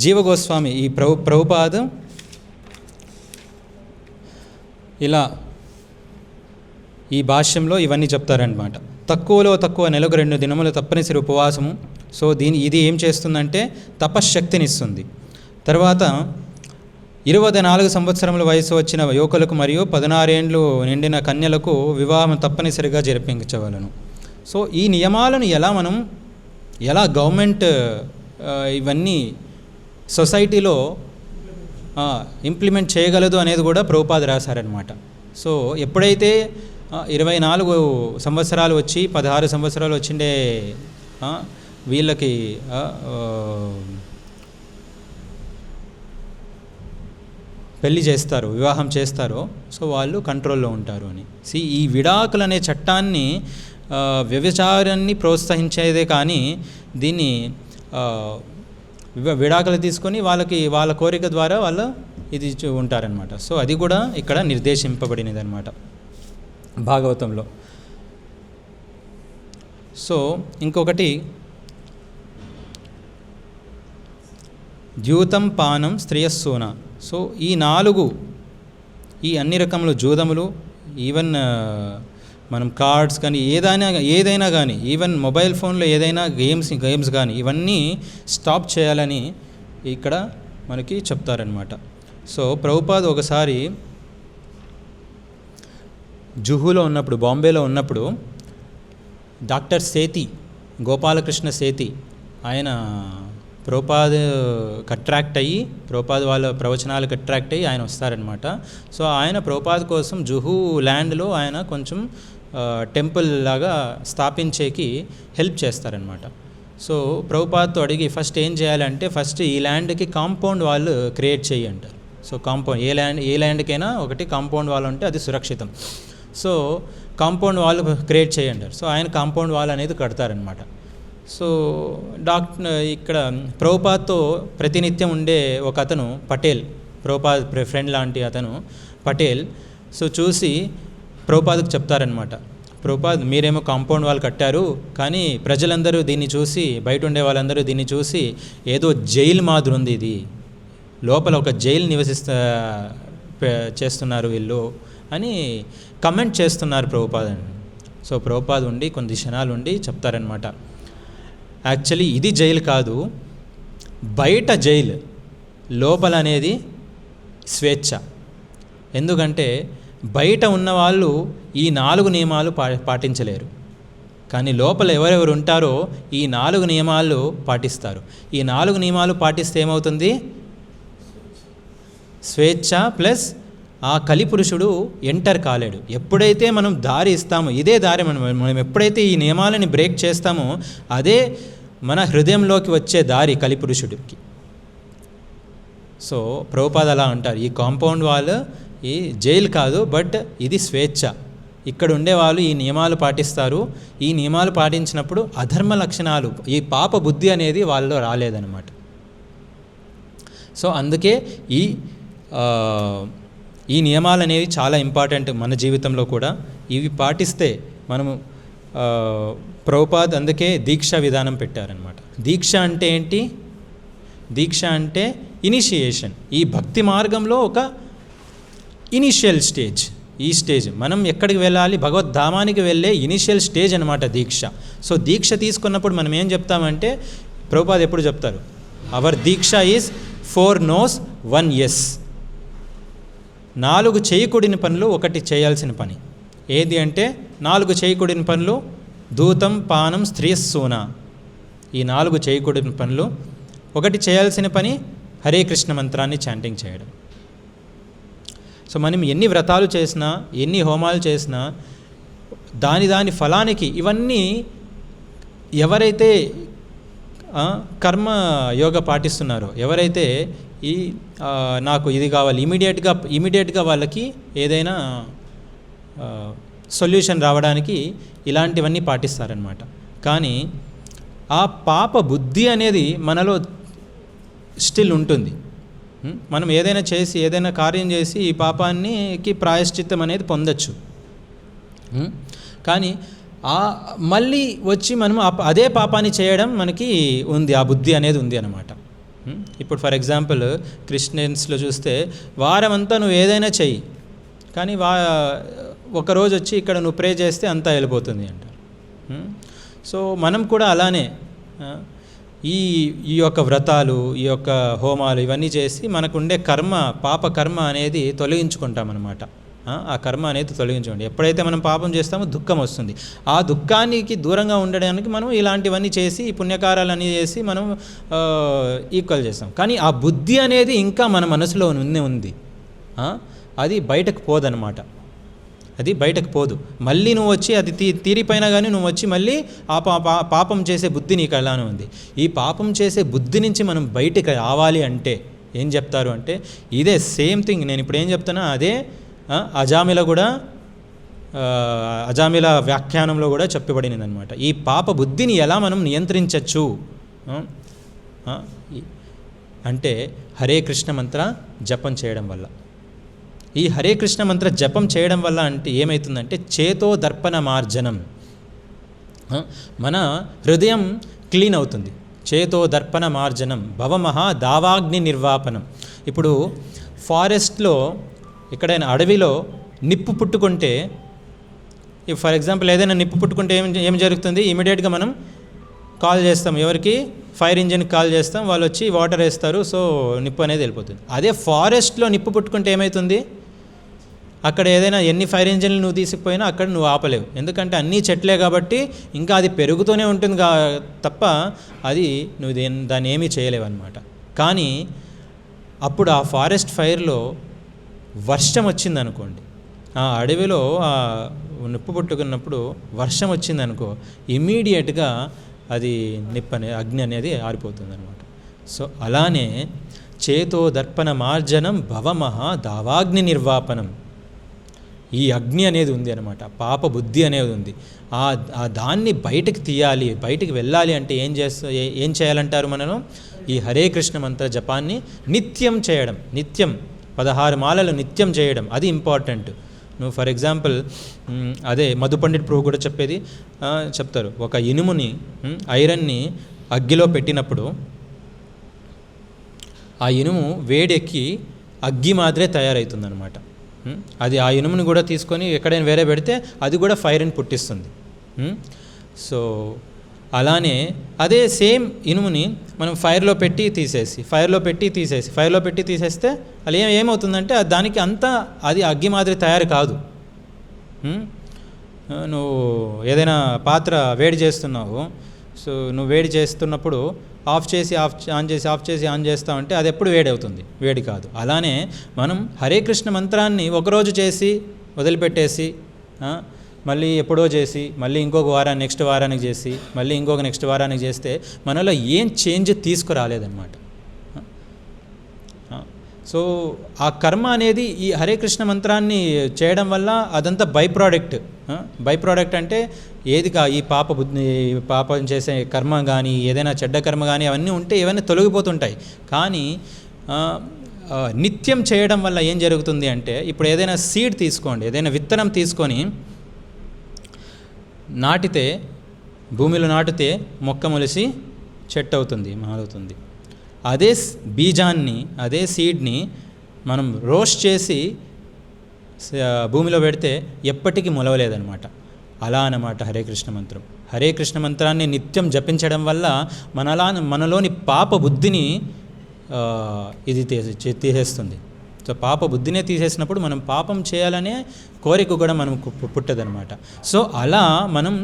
జీవగోస్వామి ఈ ప్రభుపాద్ ఇలా ఈ భాష్యంలో ఇవన్నీ చెప్తారనమాట. తక్కువలో తక్కువ నెలకు 2 దినములు తప్పనిసరి ఉపవాసము. సో ఇది ఏం చేస్తుందంటే తపశ్శక్తినిస్తుంది. తర్వాత 24 సంవత్సరముల వయసు వచ్చిన యువకులకు మరియు 16 ఏండ్లు నిండిన కన్యలకు వివాహం తప్పనిసరిగా జరిపించవలను. సో ఈ నియమాలను ఎలా గవర్నమెంట్ ఇవన్నీ సొసైటీలో ఇంప్లిమెంట్ చేయగలదు అనేది కూడా ప్రభుపాద రాశారనమాట. సో ఎప్పుడైతే 24 సంవత్సరాలు వచ్చి 16 సంవత్సరాలు వచ్చిండే వీళ్ళకి పెళ్లి చేస్తారు, వివాహం చేస్తారో, సో వాళ్ళు కంట్రోల్లో ఉంటారు అని. ఈ విడాకులు అనే చట్టాన్ని వ్యభిచారాన్ని ప్రోత్సహించేదే కానీ దీన్ని విడాకులు తీసుకొని వాళ్ళ కోరిక ద్వారా వాళ్ళు ఇది ఉంటారనమాట. సో అది కూడా ఇక్కడ నిర్దేశింపబడినది అనమాట భాగవతంలో. సో ఇంకొకటి ద్యూతం పానం స్త్రియస్సూన. సో ఈ 4 ఈ అన్ని రకముల జూదములు, ఈవెన్ మనం కార్డ్స్ కానీ ఏదైనా కానీ, ఈవెన్ మొబైల్ ఫోన్లో ఏదైనా గేమ్స్ కానీ ఇవన్నీ స్టాప్ చేయాలని ఇక్కడ మనకి చెప్తారనమాట. సో ప్రభుపాద్ ఒకసారి జుహులో ఉన్నప్పుడు, బాంబేలో ఉన్నప్పుడు డాక్టర్ సేతి, గోపాలకృష్ణ సేతి, ఆయన ప్రభుపాద్ అట్రాక్ట్ అయ్యి, ప్రభుపాద్ వాళ్ళ ప్రవచనాలకు అట్రాక్ట్ అయ్యి ఆయన వస్తారనమాట. సో ఆయన ప్రభుపాద్ కోసం జుహు ల్యాండ్లో ఆయన కొంచెం టెంపుల్ లాగా స్థాపించేకి హెల్ప్ చేస్తారనమాట. సో ప్రభుపాద్తో అడిగి ఫస్ట్ ఏం చేయాలంటే ఫస్ట్ ఈ ల్యాండ్కి కాంపౌండ్ వాల్ క్రియేట్ చేయి అంటారు. సో కాంపౌండ్ ఏ ల్యాండ్కైనా ఒకటి కాంపౌండ్ వాల్ ఉంటే అది సురక్షితం. సో కాంపౌండ్ వాల్ క్రియేట్ చేయంటారు. సో ఆయన కాంపౌండ్ వాల్ అనేది కడతారనమాట. సో ఇక్కడ ప్రభుపాద్తో ప్రతినిత్యం ఉండే ఒక అతను పటేల్, ప్రభుపాద్ ఫ్రెండ్ లాంటి అతను పటేల్, సో చూసి ప్రభుపాద్కి చెప్తారనమాట, ప్రభుపాద్ మీరేమో కాంపౌండ్ వాల్ కట్టారు, కానీ ప్రజలందరూ దీన్ని చూసి, బయట ఉండే వాళ్ళందరూ దీన్ని చూసి ఏదో జైలు మాదిరి ఉంది, ఇది లోపల ఒక జైలు చేస్తున్నారు వీళ్ళు అని కమెంట్ చేస్తున్నారు ప్రభుపాద్ అని. సో ప్రభుపాద్ ఉండి కొన్ని క్షణాలు ఉండి చెప్తారనమాట, యాక్చువల్లీ ఇది జైలు కాదు, బయట జైలు, లోపల అనేది స్వేచ్ఛ. ఎందుకంటే బయట ఉన్నవాళ్ళు ఈ 4 నియమాలు పాటించలేరు, కానీ లోపల ఎవరెవరు ఉంటారో ఈ 4 నియమాలు పాటిస్తారు. ఈ 4 నియమాలు పాటిస్తే ఏమవుతుంది? స్వేచ్ఛ ప్లస్ ఆ కలిపురుషుడు ఎంటర్ కాలేడు. ఎప్పుడైతే మనం దారి ఇస్తామో, ఇదే దారి, మనం ఎప్పుడైతే ఈ నియమాలని బ్రేక్ చేస్తామో అదే మన హృదయంలోకి వచ్చే దారి కలిపురుషుడికి. సో ప్రభుపాద్ అలా అంటారు, ఈ కాంపౌండ్ వాల్ ఈ జైలు కాదు, బట్ ఇది స్వేచ్ఛ. ఇక్కడ ఉండేవాళ్ళు ఈ నియమాలు పాటిస్తారు. ఈ నియమాలు పాటించినప్పుడు అధర్మ లక్షణాలు, ఈ పాప బుద్ధి అనేది వాళ్ళలో రాలేదన్నమాట. సో అందుకే ఈ నియమాలు అనేవి చాలా ఇంపార్టెంట్ మన జీవితంలో కూడా. ఇవి పాటిస్తే మనము ప్రభుపాద్ అందుకే దీక్షా విధానం పెట్టారనమాట. దీక్ష అంటే ఏంటి? దీక్ష అంటే ఇనిషియేషన్. ఈ భక్తి మార్గంలో ఒక ఇనిషియల్ స్టేజ్. ఈ స్టేజ్ మనం ఎక్కడికి వెళ్ళాలి, భగవద్ధామానికి వెళ్ళే ఇనిషియల్ స్టేజ్ అనమాట దీక్ష. సో దీక్ష తీసుకున్నప్పుడు మనం ఏం చెప్తామంటే, ప్రభుపాద్ ఎప్పుడు చెప్తారు, hour Deeksha is 4 no's 1 yes. 4 చేయకూడని పనులు, 1 చేయాల్సిన పని. ఏది అంటే 4 చేయకూడని పనులు, దూతం పానం స్త్రియస్సూన. ఈ 4 చేయకూడని పనులు. 1 చేయాల్సిన పని హరే కృష్ణ మంత్రాన్ని చాంటింగ్ చేయడం. సో మనం ఎన్ని వ్రతాలు చేసినా, ఎన్ని హోమాలు చేసినా దాని ఫలానికి ఇవన్నీ ఎవరైతే కర్మ యోగ పాటిస్తున్నారో, ఎవరైతే ఈ నాకు ఇది కావాలి ఇమీడియట్గా వాళ్ళకి ఏదైనా సొల్యూషన్ రావడానికి ఇలాంటివన్నీ పాటిస్తారనమాట. కానీ ఆ పాప బుద్ధి అనేది మనలో స్టిల్ ఉంటుంది. మనం ఏదైనా కార్యం చేసి ఈ పాపానికి ప్రాయశ్చిత్తం అనేది పొందొచ్చు. కానీ మళ్ళీ వచ్చి మనం అదే పాపాన్ని చేయడం మనకి ఉంది, ఆ బుద్ధి అనేది ఉంది అన్నమాట. ఇప్పుడు ఫర్ ఎగ్జాంపుల్ క్రిస్టియన్స్లో చూస్తే వారమంతా నువ్వు ఏదైనా చెయ్యి, కానీ ఒకరోజు వచ్చి ఇక్కడ నువ్వు ప్రే చేస్తే అంతా వెళ్ళిపోతుంది అంటారు. సో మనం కూడా అలానే ఈ యొక్క వ్రతాలు, ఈ యొక్క హోమాలు ఇవన్నీ చేసి మనకుండే పాప కర్మ అనేది తొలగించుకుంటామన్నమాట. ఆ కర్మ అనేది తొలగించుకోండి. ఎప్పుడైతే మనం పాపం చేస్తామో దుఃఖం వస్తుంది. ఆ దుఃఖానికి దూరంగా ఉండడానికి మనం ఇలాంటివన్నీ చేసి, ఈ పుణ్యకారాలన్నీ చేసి మనం ఈక్వల్ చేస్తాం. కానీ ఆ బుద్ధి అనేది ఇంకా మన మనసులో ఉంది. అది బయటకు పోదన్నమాట. అది బయటకు పోదు. మళ్ళీ నువ్వు వచ్చి అది తీరిపోయినా కానీ నువ్వు వచ్చి మళ్ళీ ఆ పాపం చేసే బుద్ధి నీకు అలానే ఉంది. ఈ పాపం చేసే బుద్ధి నుంచి మనం బయటకు రావాలి అంటే ఏం చెప్తారు అంటే, ఇదే సేమ్ థింగ్ నేను ఇప్పుడు ఏం చెప్తున్నా అదే అజామిల వ్యాఖ్యానంలో కూడా చెప్పబడినది అనమాట. ఈ పాప బుద్ధిని ఎలా మనం నియంత్రించవచ్చు అంటే హరే కృష్ణ మంత్ర జపం చేయడం వల్ల. ఈ హరే కృష్ణ మంత్ర జపం చేయడం వల్ల అంటే ఏమవుతుందంటే చేతో దర్పణ మార్జనం, మన హృదయం క్లీన్ అవుతుంది. చేతో దర్పణ మార్జనం భవమహా దావాగ్ని నిర్వాపనం. ఇప్పుడు ఫారెస్ట్లో ఎక్కడైనా అడవిలో నిప్పు పుట్టుకుంటే, ఫర్ ఎగ్జాంపుల్ ఏదైనా నిప్పు పుట్టుకుంటే ఏం జరుగుతుంది? ఇమీడియట్గా మనం కాల్ చేస్తాం. ఎవరికి? ఫైర్ ఇంజిన్కి కాల్ చేస్తాం. వాళ్ళు వచ్చి వాటర్ వేస్తారు. సో నిప్పు అనేది వెళ్ళిపోతుంది. అదే ఫారెస్ట్లో నిప్పు పుట్టుకుంటే ఏమవుతుంది? అక్కడ ఏదైనా ఎన్ని ఫైర్ ఇంజిన్లు నువ్వు తీసుకుపోయినా అక్కడ నువ్వు ఆపలేవు. ఎందుకంటే అన్నీ చెట్లే కాబట్టి ఇంకా అది పెరుగుతూనే ఉంటుంది తప్ప అది నువ్వు దాన్ని ఏమీ చేయలేవు అనమాట. కానీ అప్పుడు ఆ ఫారెస్ట్ ఫైర్లో వర్షం వచ్చిందనుకోండి, ఆ అడవిలో ఆ నిప్పు పుట్టుకున్నప్పుడు వర్షం వచ్చిందనుకో, ఇమ్మీడియట్గా అది అగ్ని అనేది ఆరిపోతుంది అనమాట. సో అలానే చేతో దర్పణ మార్జనం భవమహా దావాగ్ని నిర్వాపనం. ఈ అగ్ని అనేది ఉంది అనమాట, పాప బుద్ధి అనేది ఉంది. ఆ దాన్ని బయటకు తీయాలి, బయటికి వెళ్ళాలి అంటే ఏం చేయాలంటారు? మనం ఈ హరే కృష్ణ మంత్ర జపాన్ని నిత్యం చేయడం. నిత్యం 16 మాలలు నిత్యం చేయడం, అది ఇంపార్టెంట్. నువ్వు ఫర్ ఎగ్జాంపుల్ అదే మధు పండిట్ ప్రభు కూడా చెప్తారు, ఒక ఇనుముని ఐరన్ని అగ్గిలో పెట్టినప్పుడు ఆ ఇనుము వేడెక్కి అగ్గి మాదిరే తయారవుతుందన్నమాట. అది ఆ ఇనుముని కూడా తీసుకొని ఎక్కడైనా వేరే పెడితే అది కూడా ఫైర్ని పుట్టిస్తుంది. సో అలానే అదే సేమ్ ఇనుముని మనం ఫైర్లో పెట్టి తీసేస్తే అది ఏమవుతుందంటే దానికి అంతా అది అగ్గి మాదిరి తయారు కాదు. నువ్వు ఏదైనా పాత్ర వేడి చేస్తున్నావు, సో నువ్వు వేడి చేస్తున్నప్పుడు ఆఫ్ చేసి ఆన్ చేస్తామంటే అది ఎప్పుడు వేడి అవుతుంది? వేడి కాదు. అలానే మనం హరే కృష్ణ మంత్రాన్ని ఒకరోజు చేసి వదిలిపెట్టేసి మళ్ళీ ఎప్పుడో చేసి మళ్ళీ నెక్స్ట్ వారానికి చేసి మళ్ళీ నెక్స్ట్ వారానికి చేస్తే మనలో ఏం చేంజ్ తీసుకురాలేదన్నమాట. సో ఆ కర్మ అనేది ఈ హరే కృష్ణ మంత్రాన్ని చేయడం వల్ల అదంతా బై ప్రోడక్ట్ అంటే ఏది ఈ పాపం చేసే కర్మ కానీ ఏదైనా చెడ్డ కర్మ కానీ అవన్నీ ఉంటే ఇవన్నీ తొలగిపోతుంటాయి. కానీ నిత్యం చేయడం వల్ల ఏం జరుగుతుంది అంటే, ఇప్పుడు ఏదైనా సీడ్ తీసుకోండి, ఏదైనా విత్తనం తీసుకొని నాటితే, భూమిలో నాటితే మొక్క మొలిసి చెట్టు అవుతుంది, మారుతుంది. అదే బీజాన్ని, అదే సీడ్ని మనం రోస్ట్ చేసి భూమిలో పెడితే ఎప్పటికీ మొలవలేదన్నమాట. అలా అన్నమాట హరే కృష్ణ మంత్రం. హరే కృష్ణ మంత్రాన్ని నిత్యం జపించడం వల్ల మనలోని పాప బుద్ధిని ఇది తీసేస్తుంది. సో పాప బుద్ధినే తీసేసినప్పుడు మనం పాపం చేయాలనే కోరిక కూడా మనం పుట్టదనమాట. సో అలా మనం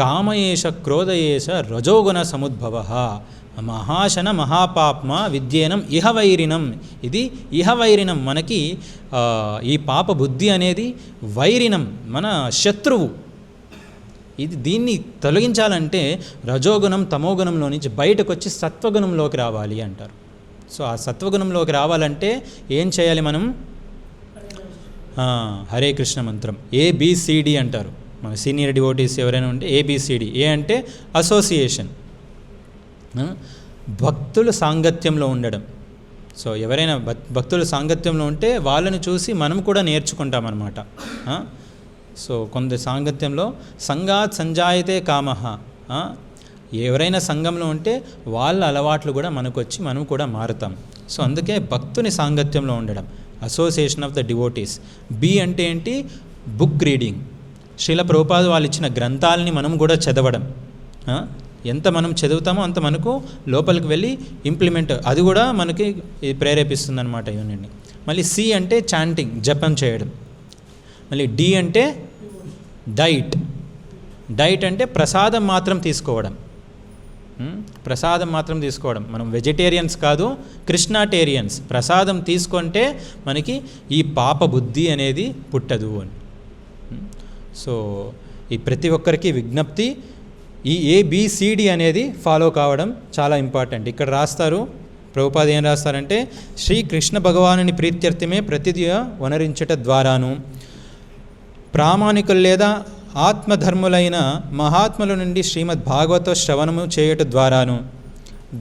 కామయేష క్రోధయేష రజోగుణ సముద్భవ మహాశన మహాపాప్మ విద్యేనం ఇహవైరినం. ఇది ఇహవైరినం, మనకి ఈ పాప బుద్ధి అనేది వైరినం, మన శత్రువు. దీన్ని తొలగించాలంటే రజోగుణం తమోగుణంలో నుంచి బయటకు వచ్చి సత్వగుణంలోకి రావాలి అంటారు. సో ఆ సత్వగుణంలోకి రావాలంటే ఏం చేయాలి? మనం హరే కృష్ణ మంత్రం ABCD అంటారు. మన సీనియర్ డివోటీస్ ఎవరైనా ఉంటే ABCD. ఏ అంటే అసోసియేషన్, భక్తుల సాంగత్యంలో ఉండడం. సో ఎవరైనా భక్తుల సాంగత్యంలో ఉంటే వాళ్ళని చూసి మనం కూడా నేర్చుకుంటామన్నమాట. సో కొంత సాంగత్యంలో సంగాత్ సంజాయతే కామః, ఎవరైనా సంఘంలో ఉంటే వాళ్ళ అలవాట్లు కూడా మనకు వచ్చి మనం కూడా మారుతాం. సో అందుకే భక్తుని సాంగత్యంలో ఉండడం, association of the devotees. B అంటే ఏంటి? Book reading. శ్రీల ప్రభుపాద వాళ్ళు ఇచ్చిన గ్రంథాలని మనం కూడా చదవడం. ఎంత మనం చదువుతామో అంత మనకు లోపలికి వెళ్ళి ఇంప్లిమెంట్, అది కూడా మనకి ప్రేరేపిస్తుంది అనమాట యూనియన్ని. మళ్ళీ సి అంటే చాంటింగ్, జపం చేయడం. మళ్ళీ డి అంటే డైట్. డైట్ అంటే ప్రసాదం మాత్రం తీసుకోవడం. ప్రసాదం మాత్రం తీసుకోవడం. మనం వెజిటేరియన్స్ కాదు, కృష్ణాటేరియన్స్. ప్రసాదం తీసుకుంటే మనకి ఈ పాప బుద్ధి అనేది పుట్టదు అని. సో ఈ ప్రతి ఒక్కరికి విజ్ఞప్తి, ఈ ABCD అనేది ఫాలో కావడం చాలా ఇంపార్టెంట్. ఇక్కడ రాస్తారు, ప్రభుపాద ఏం రాస్తారంటే, శ్రీకృష్ణ భగవానుని ప్రీత్యర్థమే ప్రతిదిగా వనరించట ద్వారాను, ప్రామాణికులు లేదా ఆత్మధర్ములైన మహాత్ముల నుండి శ్రీమద్ భాగవత శ్రవణము చేయుట ద్వారాను,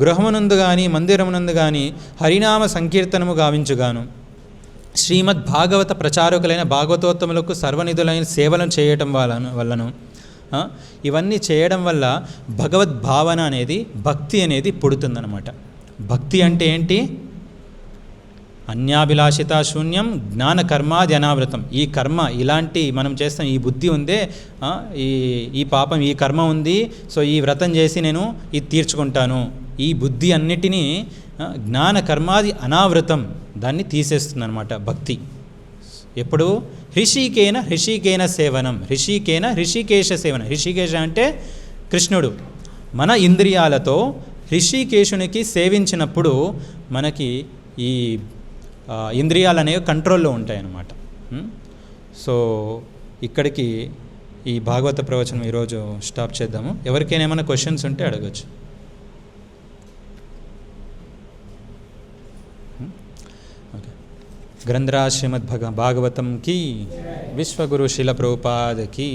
గృహమునందు కానీ మందిరమునందు కానీ హరినామ సంకీర్తనము గావించుగాను, శ్రీమద్ భాగవత ప్రచారకులైన భాగవతోత్తములకు సర్వనిధులైన సేవలను చేయటం వల్లను, ఇవన్నీ చేయడం వల్ల భగవద్భావన అనేది, భక్తి అనేది పుడుతుందన్నమాట. భక్తి అంటే ఏంటి? అన్యాభిలాషిత శూన్యం జ్ఞాన కర్మాది అనావృతం. ఈ కర్మ ఇలాంటి మనం చేస్తాం, ఈ బుద్ధి ఉందే, ఈ పాపం, ఈ కర్మ ఉంది, సో ఈ వ్రతం చేసి నేను ఇది తీర్చుకుంటాను, ఈ బుద్ధి అన్నిటినీ జ్ఞాన కర్మాది అనావృతం, దాన్ని తీసేస్తుంది అనమాట భక్తి. ఎప్పుడు? హృషికేన సేవనం, హృషికేశ సేవనం. హృషికేశ అంటే కృష్ణుడు. మన ఇంద్రియాలతో హృషికేశునికి సేవించినప్పుడు మనకి ఈ ఇంద్రియాలు అనేవి కంట్రోల్లో ఉంటాయి అన్నమాట. సో ఇక్కడికి ఈ భాగవత ప్రవచనం ఈరోజు స్టాప్ చేద్దాము. ఎవరికైనా ఏమైనా క్వశ్చన్స్ ఉంటే అడగచ్చు. ఓకే. గ్రంథరాజ్ శ్రీమద్ భాగవతం కీ, విశ్వగురు శిల ప్రభుపాద కీ.